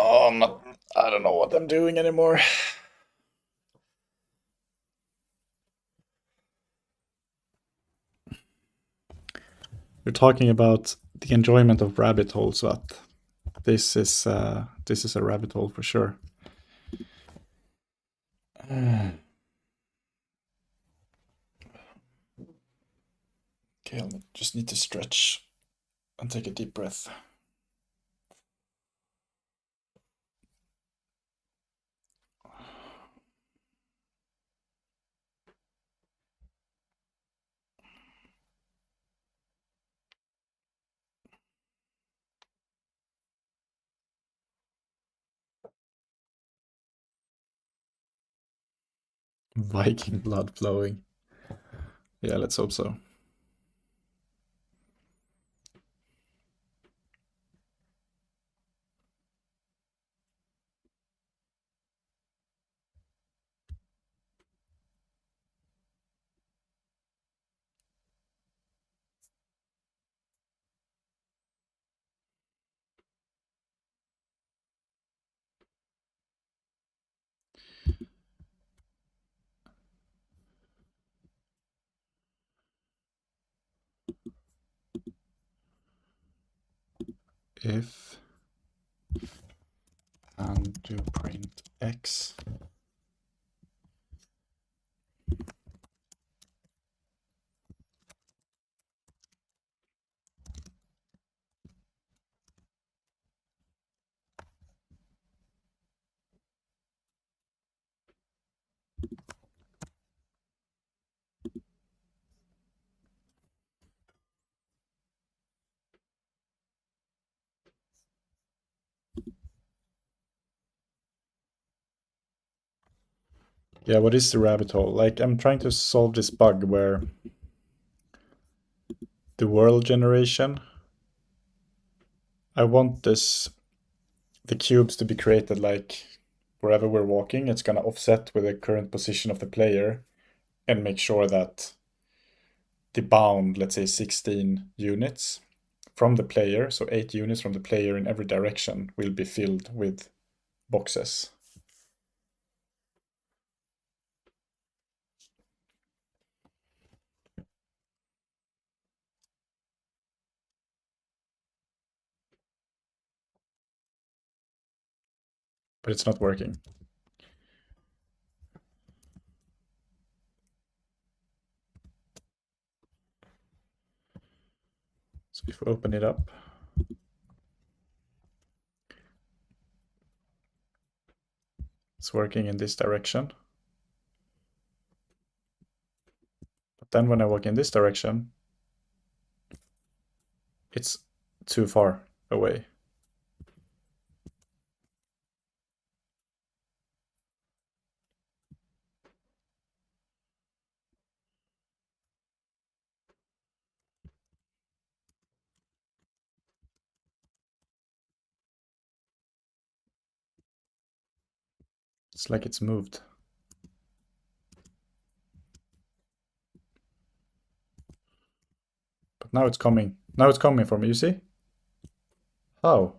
Oh, I'm not. I don't know what I'm doing anymore. You're talking about the enjoyment of rabbit holes, but this is a rabbit hole for sure. Okay, I just need to stretch and take a deep breath. Viking blood flowing. Yeah, let's hope so. If and do print x. Yeah, what is the rabbit hole? Like, I'm trying to solve this bug where the world generation, I want the cubes to be created like wherever we're walking, it's gonna offset with the current position of the player and make sure that the bound, let's say 16 units from the player, so 8 units from the player in every direction will be filled with boxes. But it's not working. So if we open it up, it's working in this direction. But then when I walk in this direction, it's too far away. It's like it's moved. But now it's coming. Now it's coming for me, you see? How?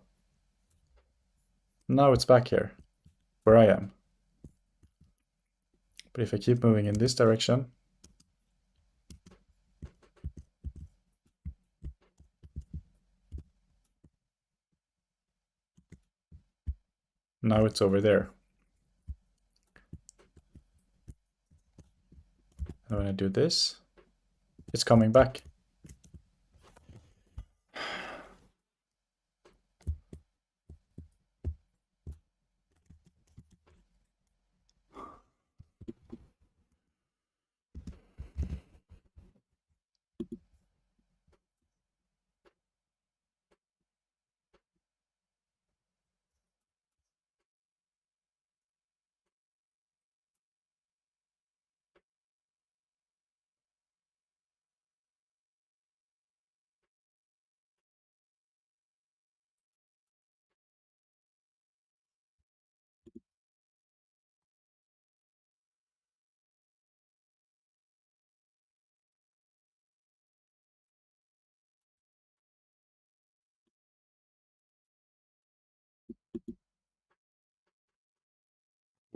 Now it's back here, where I am. But if I keep moving in this direction, now it's over there. And when I do this, it's coming back.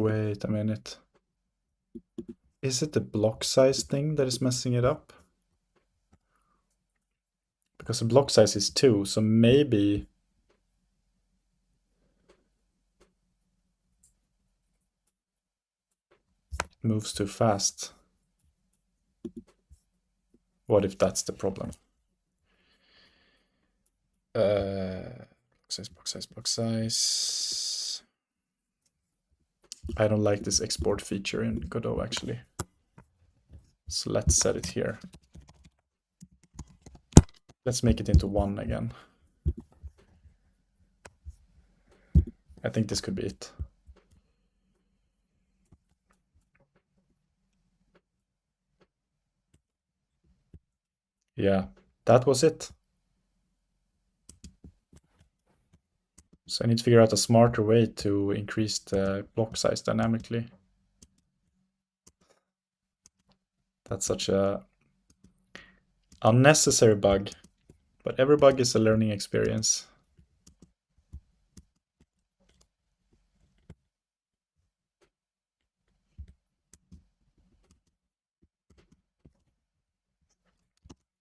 Wait a minute. Is it the block size thing that is messing it up? Because the block size is 2, so maybe it moves too fast. What if that's the problem? Block size, block size. I don't like this export feature in Godot actually. So let's set it here. Let's make it into 1 again. I think this could be it. Yeah, that was it. So I need to figure out a smarter way to increase the block size dynamically. That's such a unnecessary bug, but every bug is a learning experience.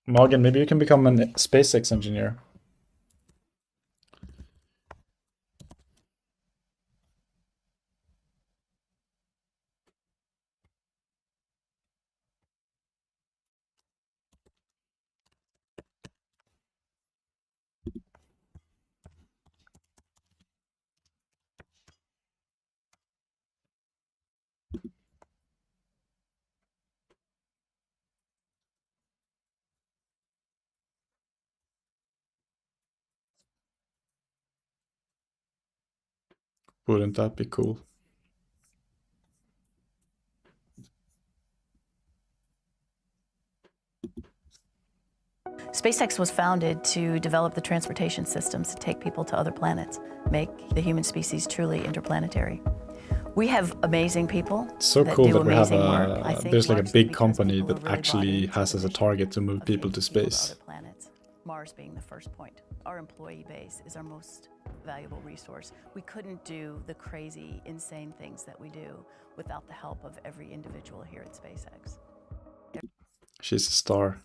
Morgan, maybe you can become a SpaceX engineer. Wouldn't that be cool? SpaceX was founded to develop the transportation systems to take people to other planets, make the human species truly interplanetary. We have amazing people. It's so that cool do that we have amazing work. I think there's like a largely big because company people that have really actually bought into has the as a vision target to move of people to taking people space. other planets, Mars being the first point. Our employee base is our most valuable resource. We couldn't do the crazy, insane things that we do without the help of every individual here at SpaceX. She's a star.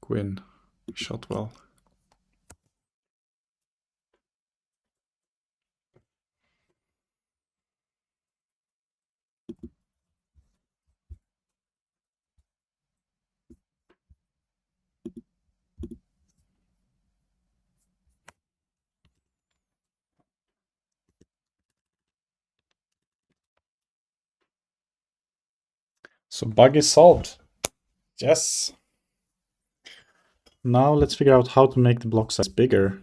Gwyn Shotwell. So bug is solved. Yes. Now let's figure out how to make the block size bigger.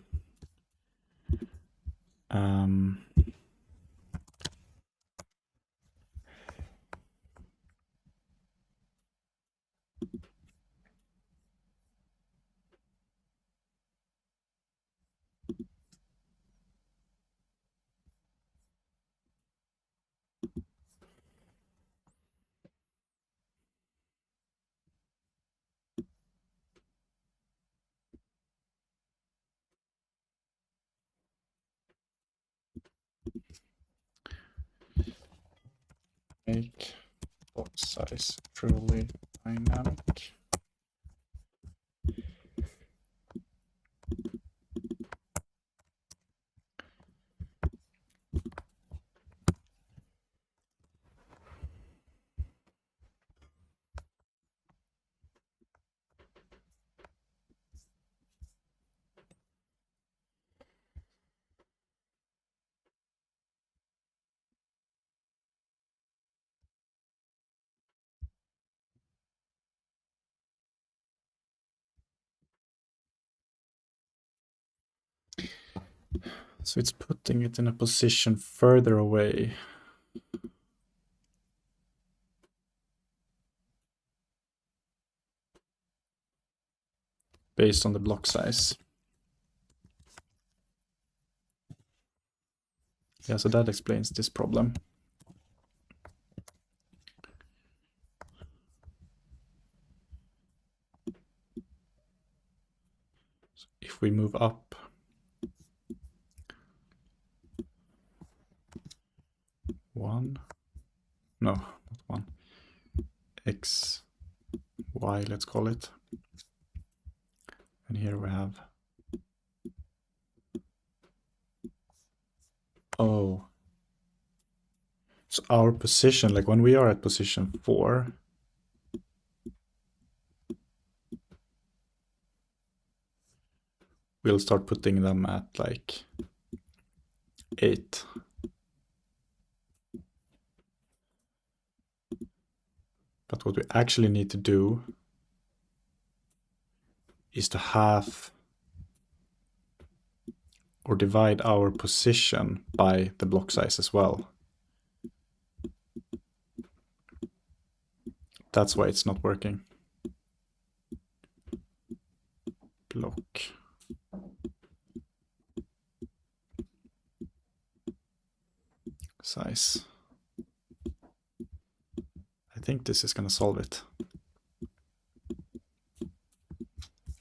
Make block size truly dynamic. So it's putting it in a position further away. Based on the block size. Yeah, so that explains this problem. So if we move up, 1. No, not 1. X, Y, let's call it. And here we have, oh. So our position, like when we are at position 4, we'll start putting them at like 8. But what we actually need to do is to half or divide our position by the block size as well. That's why it's not working. Block. Size. I think this is going to solve it.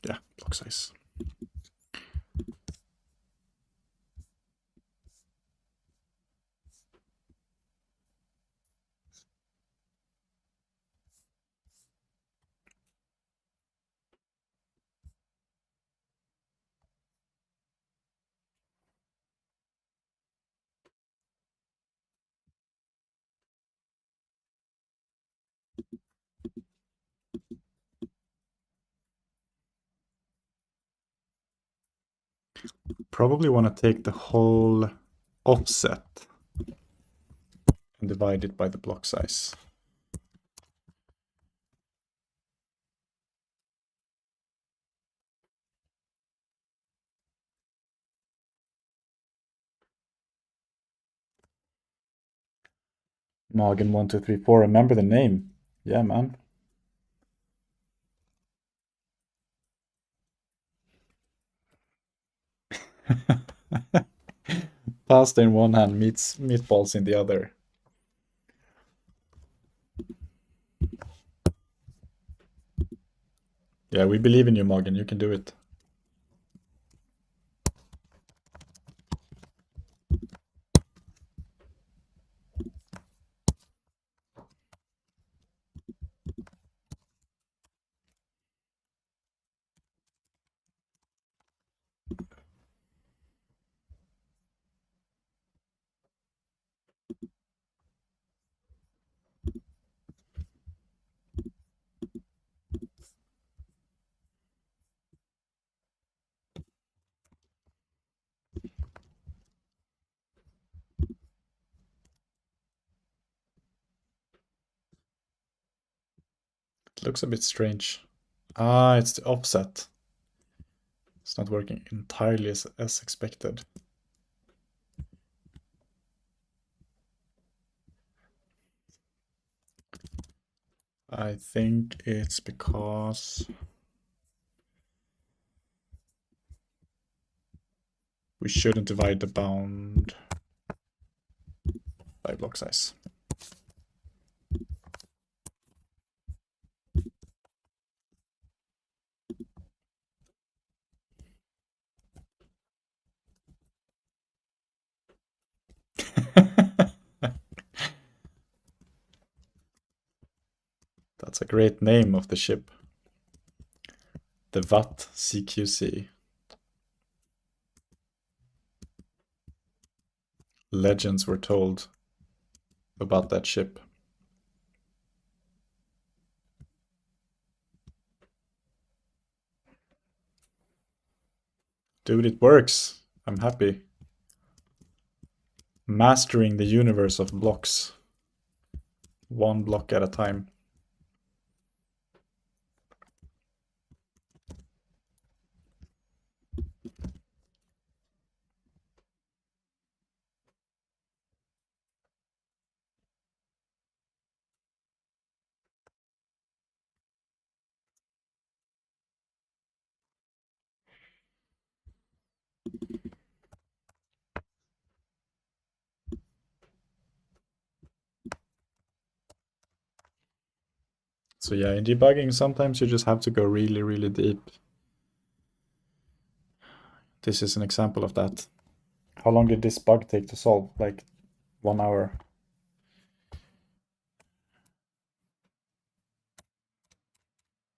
Yeah, block size. Probably want to take the whole offset and divide it by the block size. Morgan 1234, remember the name. Yeah, man. Pasta in one hand, meatballs in the other. Yeah, we believe in you, Morgan. You can do it. It looks a bit strange. Ah, it's the offset. It's not working entirely as expected. I think it's because we shouldn't divide the bound by block size. That's a great name of the ship. The VAT CQC. Legends were told about that ship. Dude, it works. I'm happy. Mastering the universe of blocks. One block at a time. So yeah, in debugging, sometimes you just have to go really, really deep. This is an example of that. How long did this bug take to solve? Like 1 hour.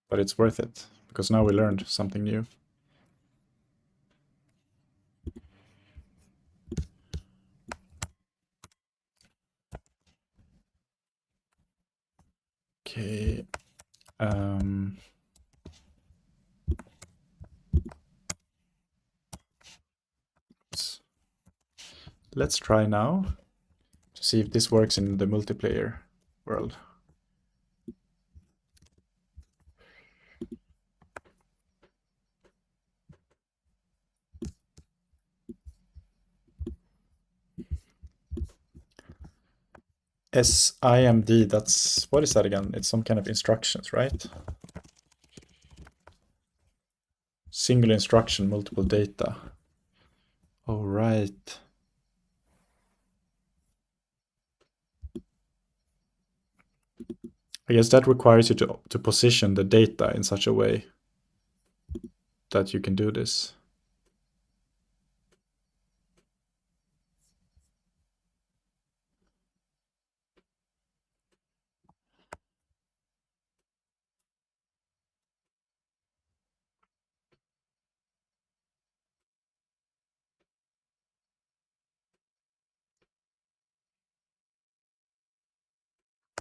But it's worth it, because now we learned something new. Okay. Let's try now to see if this works in the multiplayer world. SIMD, that's, what is that again? It's some kind of instructions, right? Single instruction, multiple data. Oh, right. I guess that requires you to position the data in such a way that you can do this.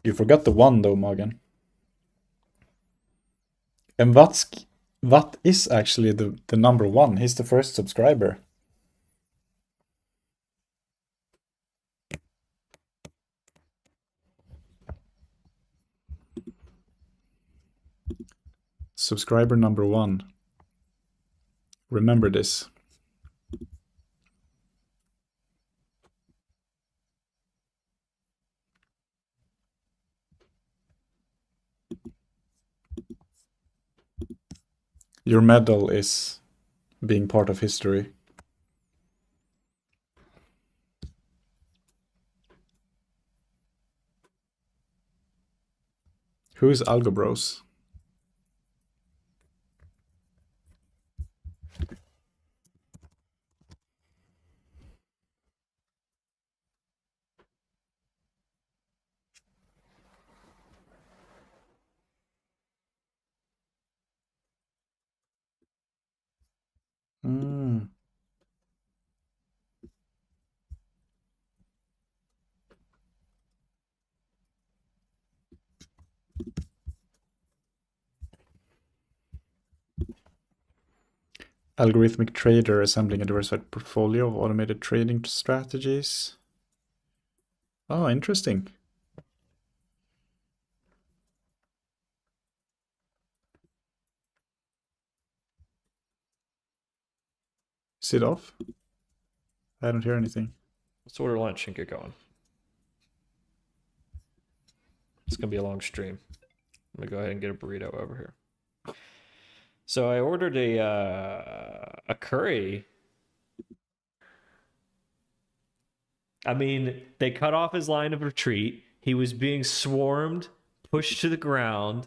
You forgot the one though, Morgan. And what is actually the number one? He's the first subscriber. Subscriber number one. Remember this. Your medal is being part of history. Who is Algobros? Mm. Algorithmic trader assembling a diversified portfolio of automated trading strategies. Oh, interesting. Is it off? I don't hear anything. Let's order lunch and get going. It's gonna be a long stream. I'm gonna go ahead and get a burrito over here. So I ordered a curry. I mean, they cut off his line of retreat. He was being swarmed, pushed to the ground.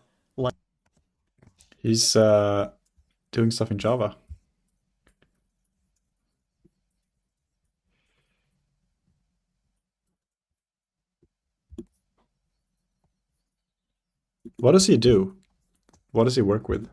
He's doing stuff in Java. What does he do? What does he work with?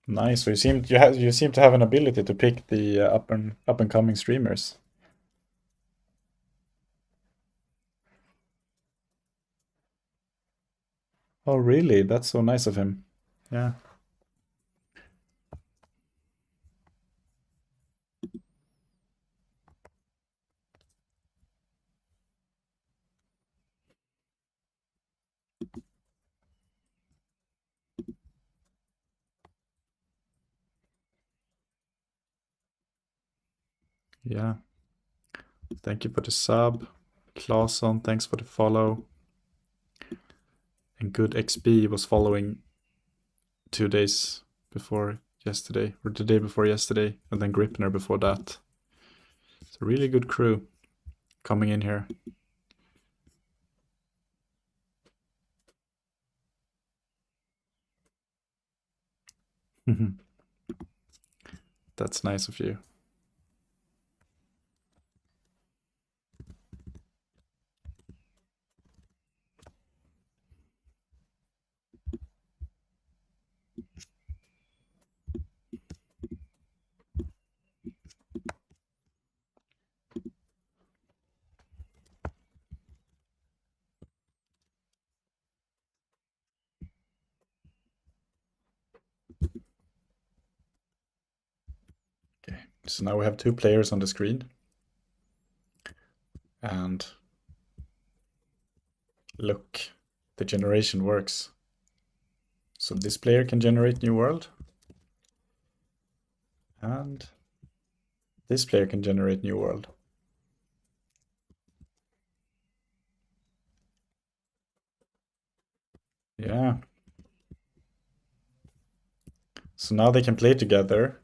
Nice. So you seem to have an ability to pick the up and coming streamers. Oh, really? That's so nice of him. Yeah. Yeah. Thank you for the sub. Clauson, thanks for the follow. And Good XB was following 2 days before yesterday, or the day before yesterday, and then Gripner before that. It's a really good crew coming in here. That's nice of you. Okay, so now we have 2 players on the screen. And look, the generation works. So this player can generate new world. And this player can generate new world. Yeah. So now they can play together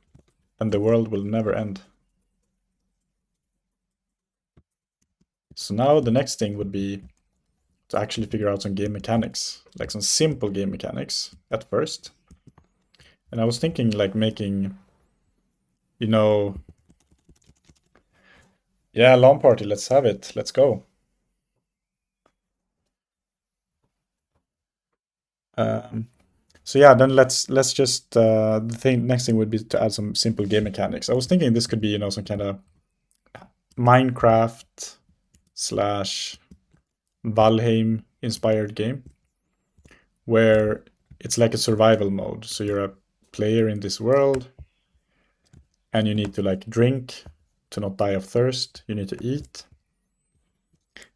and the world will never end. So now the next thing would be to actually figure out some game mechanics, like some simple game mechanics at first. And I was thinking like making, you know, yeah, LAN party, let's have it. Let's go. So yeah, then let's just next thing would be to add some simple game mechanics. I was thinking this could be, some kind of Minecraft slash Valheim inspired game where it's like a survival mode. So you're a player in this world and you need to like drink to not die of thirst. You need to eat.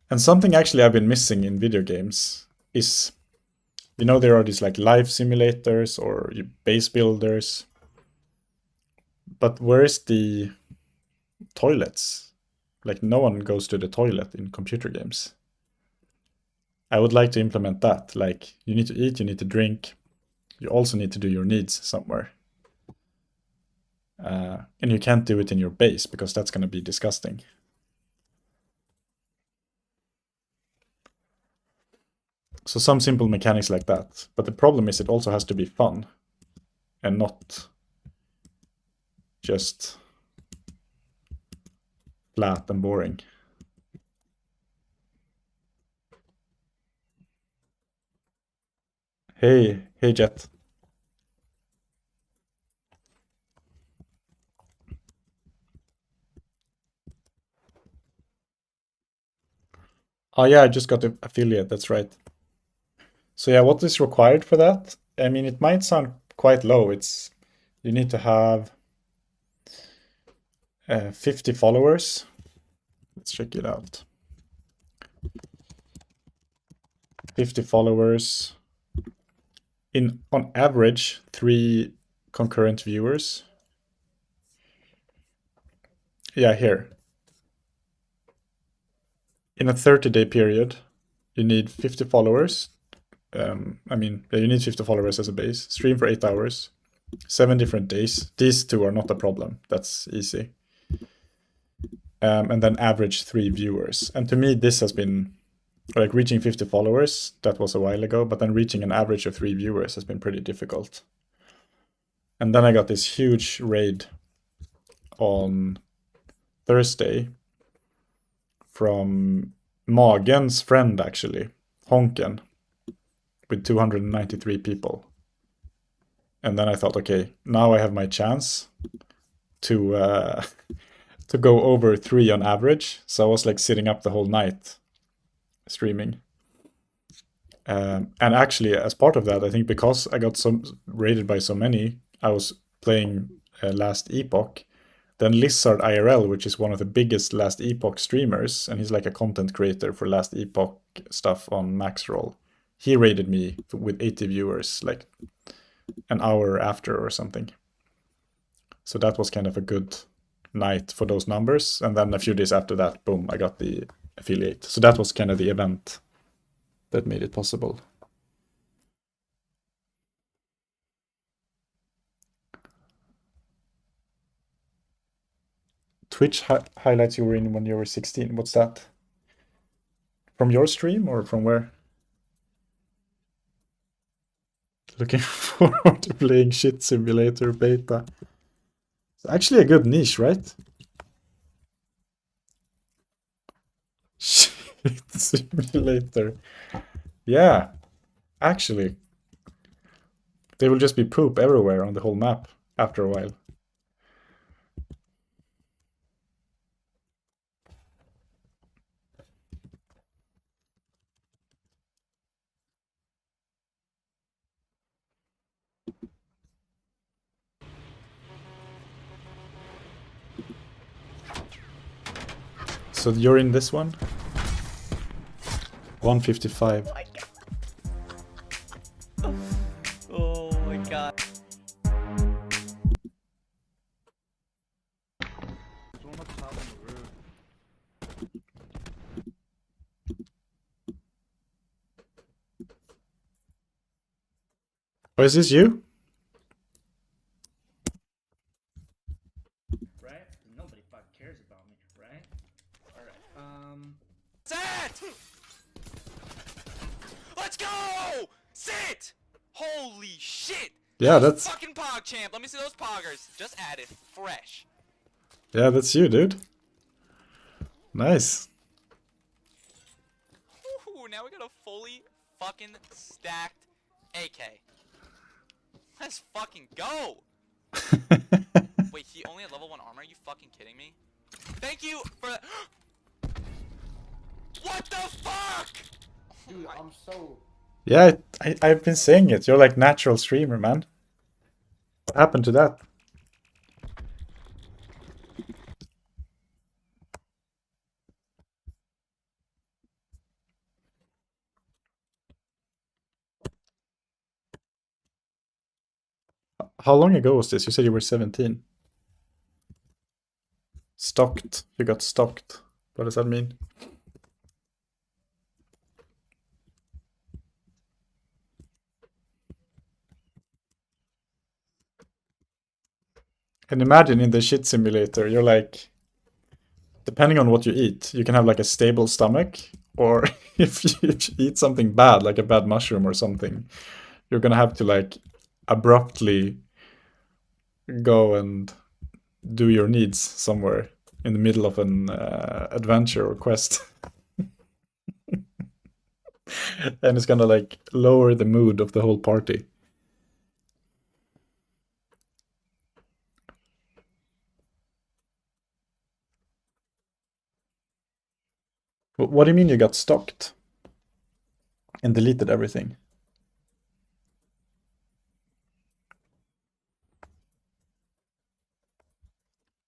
And something actually I've been missing in video games is, there are these like life simulators or base builders, but where's the toilets? Like no one goes to the toilet in computer games. I would like to implement that. Like you need to eat, you need to drink, you also need to do your needs somewhere. And you can't do it in your base because that's going to be disgusting. So some simple mechanics like that. But the problem is it also has to be fun and not just flat and boring. Hey, Jet. Oh yeah, I just got the affiliate, that's right. So yeah, what is required for that? I mean, it might sound quite low. You need to have 50 followers. Let's check it out. 50 followers. On average, 3 concurrent viewers. Yeah, here. In a 30-day period, you need 50 followers. You need 50 followers as a base. Stream for 8 hours. 7 different days. These 2 are not a problem. That's easy. And then average 3 viewers. And to me, this has been like reaching 50 followers. That was a while ago, but then reaching an average of 3 viewers has been pretty difficult. And then I got this huge raid on Thursday from Magen's friend, actually, Honken, with 293 people. And then I thought, okay, now I have my chance to to go over 3 on average. So I was like sitting up the whole night streaming. And actually, as part of that, I think because I got rated by so many, I was playing Last Epoch. Then Lizard IRL, which is one of the biggest Last Epoch streamers, and he's like a content creator for Last Epoch stuff on Maxroll. He rated me with 80 viewers, like an hour after or something. So that was kind of a good night for those numbers. And then a few days after that, boom, I got the affiliate. So that was kind of the event that made it possible. Twitch highlights you were in when you were 16. What's that? From your stream or from where? Looking forward to playing Shit Simulator beta. It's actually a good niche, right? Shit Simulator. Yeah, actually. They will just be poop everywhere on the whole map after a while. So you're in this one? 155. Oh my god. Oh, is this you? Right? Nobody fucking cares about me, right? Alright. Sit! Let's go! Sit! Holy shit! Yeah, that's Fucking pog champ. Let me see those poggers. Just added. Fresh. you, dude. Nice. Ooh, now we got a fully fucking stacked AK. Let's fucking go! Wait, he only had level 1 armor? Are you fucking kidding me? Thank you for that. What the fuck? Dude, I'm so... Yeah, I've been saying it. You're like natural streamer, man. What happened to that? How long ago was this? You said you were 17. Stocked. You got stocked. What does that mean? And imagine in the shit simulator, you're like, depending on what you eat, you can have like a stable stomach, or if you eat something bad, like a bad mushroom or something, you're gonna have to like abruptly go and do your needs somewhere in the middle of an adventure or quest. And it's gonna like lower the mood of the whole party. What do you mean you got stocked? And deleted everything?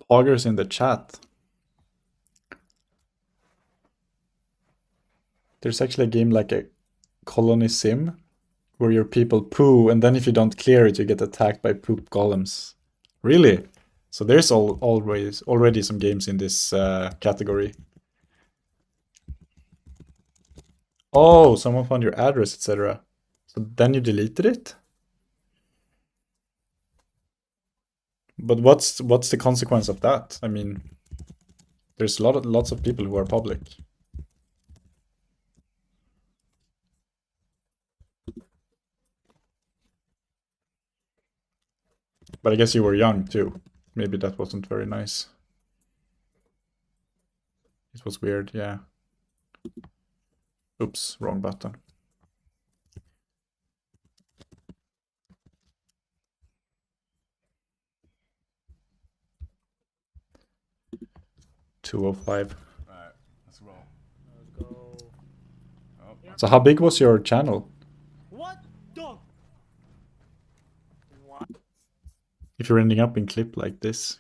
Poggers in the chat. There's actually a game like a Colony Sim where your people poo, and then if you don't clear it, you get attacked by poop golems. Really? So there's always already some games in this category. Oh, someone found your address, etc. So then you deleted it? But what's the consequence of that? I mean, there's lots of people who are public. But I guess you were young too. Maybe that wasn't very nice. It was weird, yeah. Oops, wrong button. $205. Alright, let's roll. Let's go. So how big was your channel? What the? What? If you're ending up in clips like this.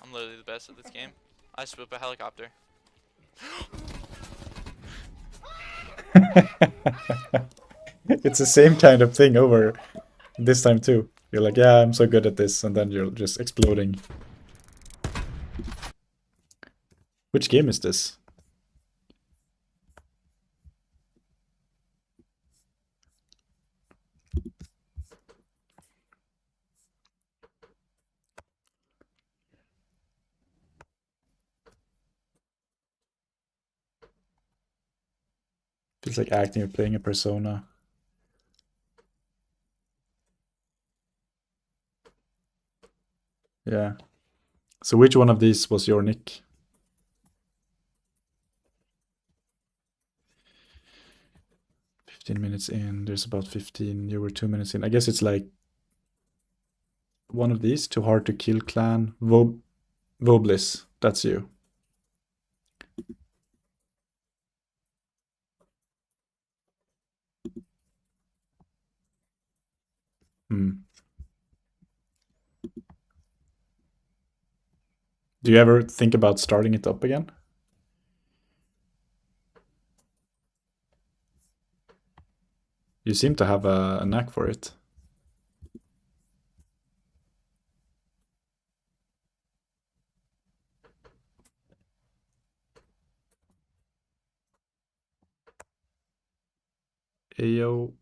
I'm literally the best at this game. I swoop a helicopter. It's the same kind of thing over this time too. You're like, yeah, I'm so good at this, and then you're just exploding. Which game is this? Feels like acting or playing a persona. Yeah. So which one of these was your nick? Minutes in, there's about 15, you were 2 minutes in. I guess it's like one of these, Too Hard to Kill Clan, Voblis, that's you. Hmm. Do you ever think about starting it up again? You seem to have a knack for it. Ayo.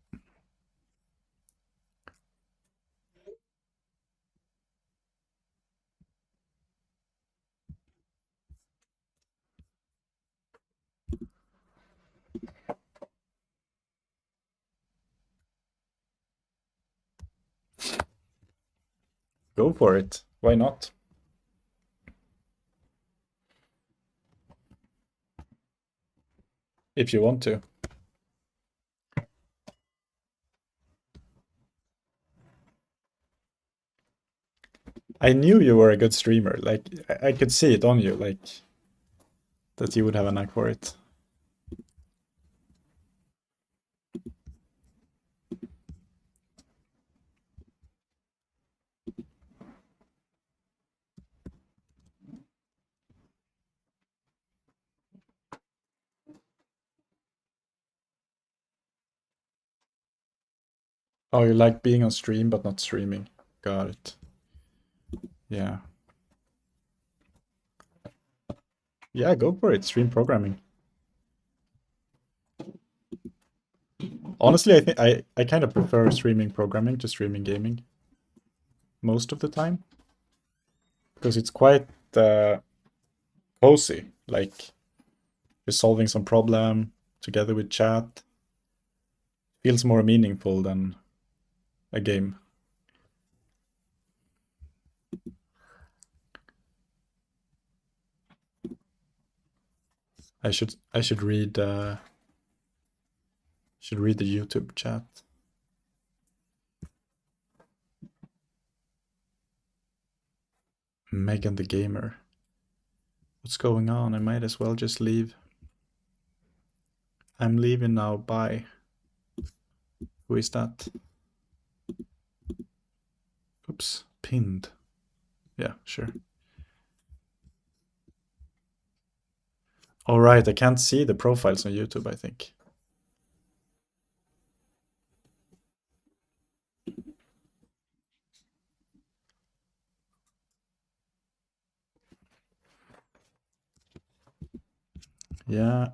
Go for it. Why not? If you want to. I knew you were a good streamer. Like, I could see it on you, like, that you would have a knack for it. Oh, you like being on stream but not streaming. Got it. Yeah. Yeah, go for it. Stream programming. Honestly, I think I kind of prefer streaming programming to streaming gaming most of the time because it's quite cozy. Like you're solving some problem together with chat. Feels more meaningful than a game. I should read should read the YouTube chat. Megan the Gamer. What's going on? I might as well just leave. I'm leaving now. Bye. Who is that? Oops, pinned. Yeah, sure. All right, I can't see the profiles on YouTube, I think. Yeah.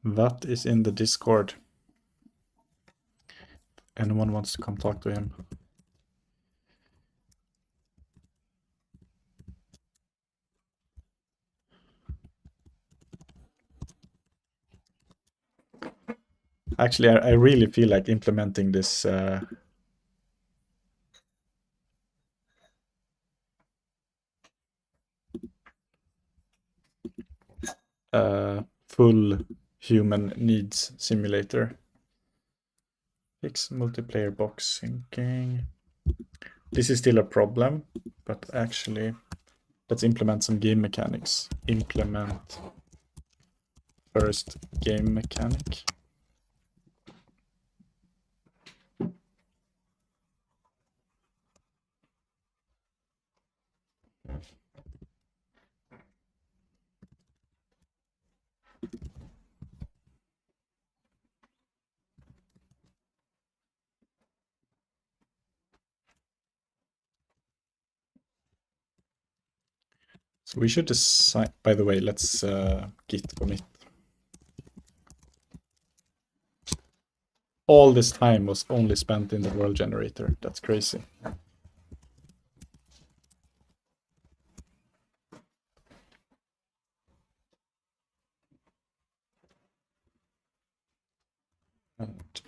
That is in the Discord. Anyone wants to come talk to him. Actually, I really feel like implementing this full human needs simulator. Fix multiplayer box syncing. This is still a problem, but actually, let's implement some game mechanics. Implement first game mechanic. We should decide, by the way, let's git commit. All this time was only spent in the world generator. That's crazy. And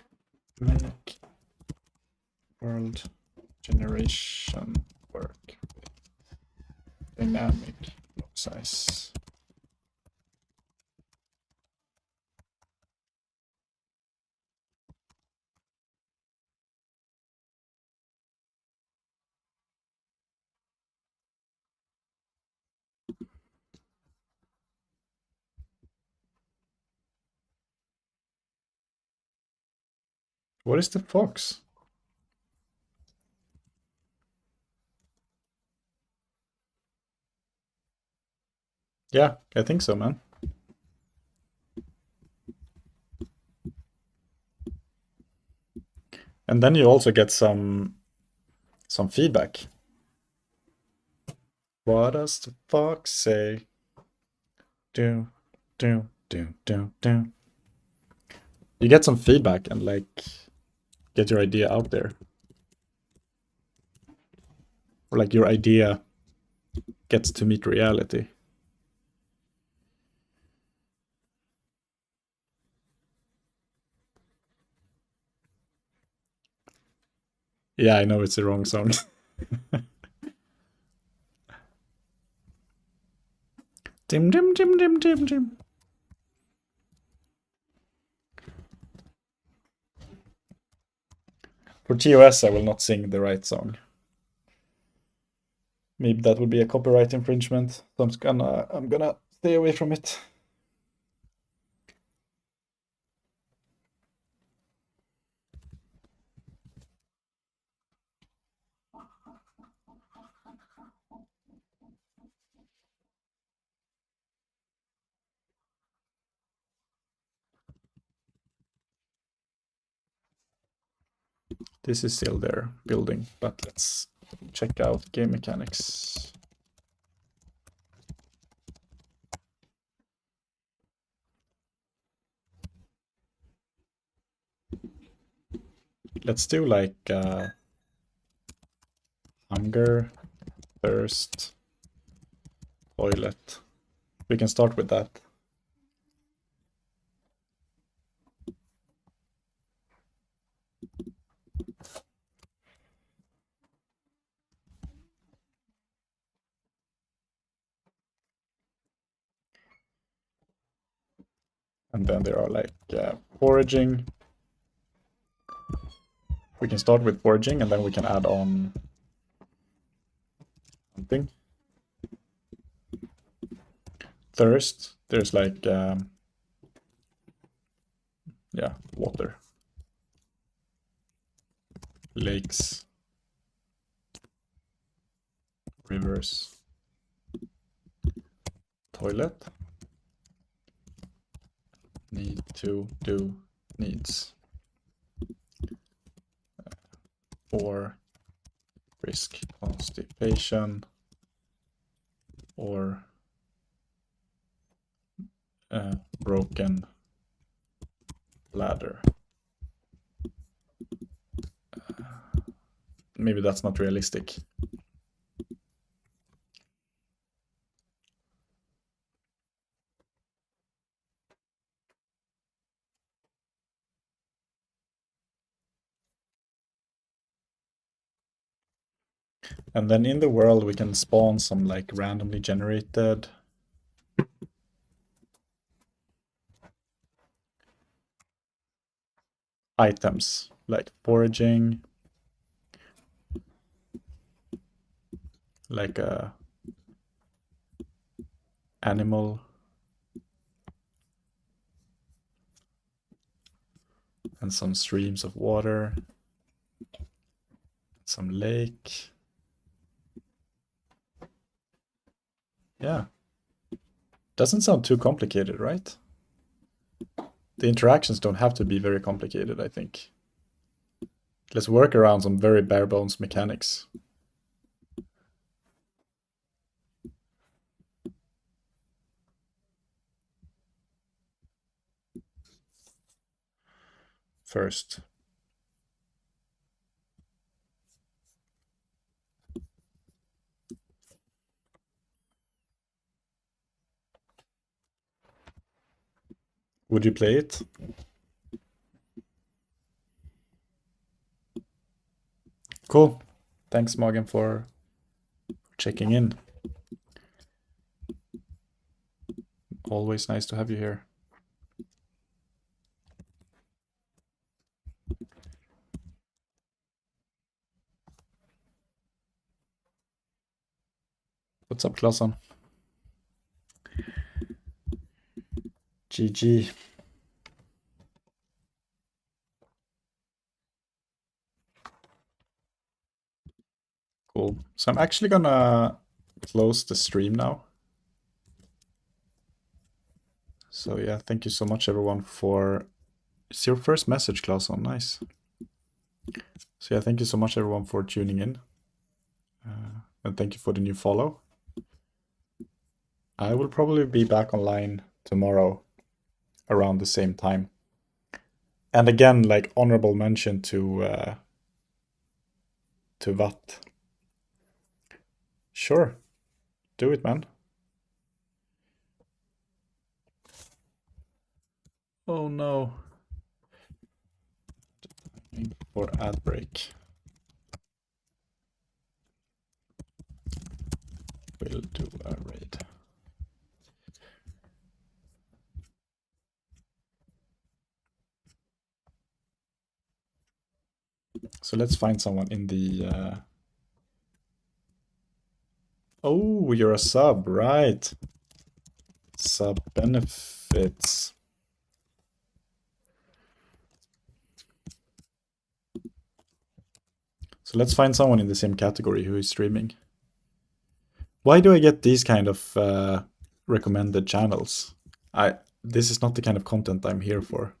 make world generation work with dynamic block size. What is the fox? Yeah, I think so, man. And then you also get some feedback. What does the fox say? Do, do, do, do, do. You get some feedback and like get your idea out there. Or like your idea gets to meet reality. Yeah, I know it's the wrong song. Dim dim dim dim dim dim. For TOS, I will not sing the right song. Maybe that would be a copyright infringement. So I'm gonna stay away from it. This is still there building, but let's check out game mechanics. Let's do like hunger, thirst, toilet. We can start with that. And then there are like foraging. We can start with foraging and then we can add on something. Thirst, there's like, yeah, water. Lakes. Rivers. Toilet. Need to do needs. Or risk constipation. Or broken bladder. Maybe that's not realistic. And then in the world we can spawn some like randomly generated items like foraging, like a animal, and some streams of water, some lake. Yeah. Doesn't sound too complicated, right? The interactions don't have to be very complicated, I think. Let's work around some very bare bones mechanics. first. Would you play it? Cool. Thanks, Morgan, for checking in. Always nice to have you here. What's up, Claesson? GG. Cool. So I'm actually gonna close the stream now. So yeah, thank you so much everyone for... It's your first message, Claesson. Nice. So yeah, thank you so much everyone for tuning in. And thank you for the new follow. I will probably be back online tomorrow around the same time. And again, like honorable mention to Watt. Sure. Do it, man. Oh no. For ad break. We'll do a raid. So let's find someone in the... Oh, you're a sub, right? Sub benefits. So let's find someone in the same category who is streaming. Why do I get these kind of recommended channels? This is not the kind of content I'm here for.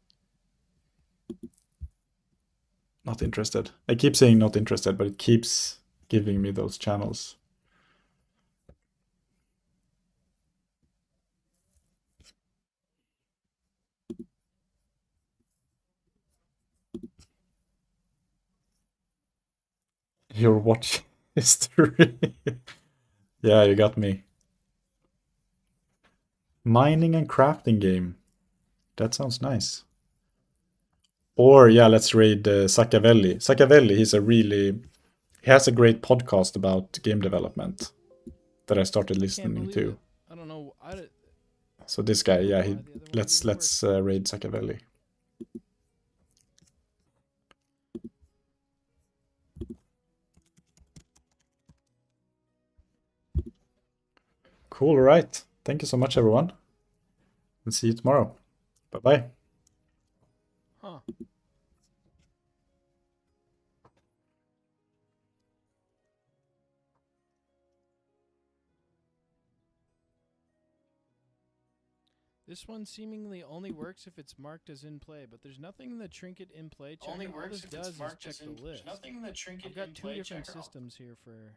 Not interested. I keep saying not interested, but it keeps giving me those channels. Your watch history. Yeah, you got me. Mining and crafting game. That sounds nice. Or yeah, let's raid Saccavelli. Saccavelli, he has a great podcast about game development that I started listening to. I don't know. So this guy, yeah, let's raid Saccavelli. Cool, all right. Thank you so much, everyone. And see you tomorrow. Bye-bye. Huh. This one seemingly only works if it's marked as in play, but there's nothing in the trinket in play checker. Only works if it's marked check as in the list. nothing in the trinket I've got in two play different checker. systems here for...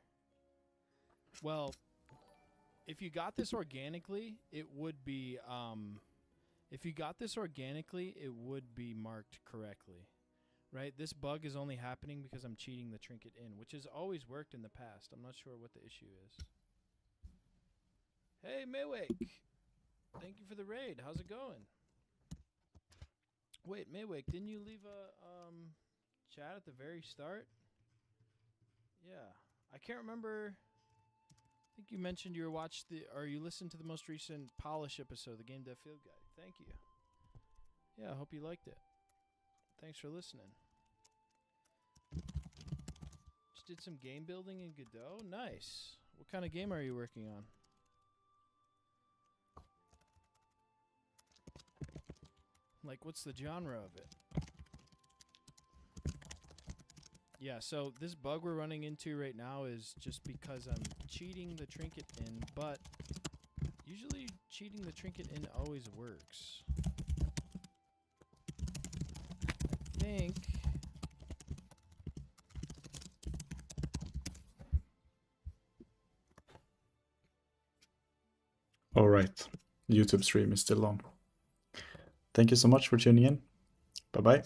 Well, if you got this organically, it would be... if you got this organically, it would be marked correctly. Right? This bug is only happening because I'm cheating the trinket in, which has always worked in the past. I'm not sure what the issue is. Hey, Maywake! Thank you for the raid. How's it going? Wait, Maywake, didn't you leave a chat at the very start? Yeah. I can't remember. I think you mentioned you listened to the most recent Polish episode, the Game Dev Field Guide. Thank you. Yeah, I hope you liked it. Thanks for listening. Just did some game building in Godot. Nice. What kind of game are you working on? Like, what's the genre of it? Yeah, so this bug we're running into right now is just because I'm cheating the trinket in, but usually cheating the trinket in always works. I think... All right. YouTube stream is still on. Thank you so much for tuning in. Bye-bye.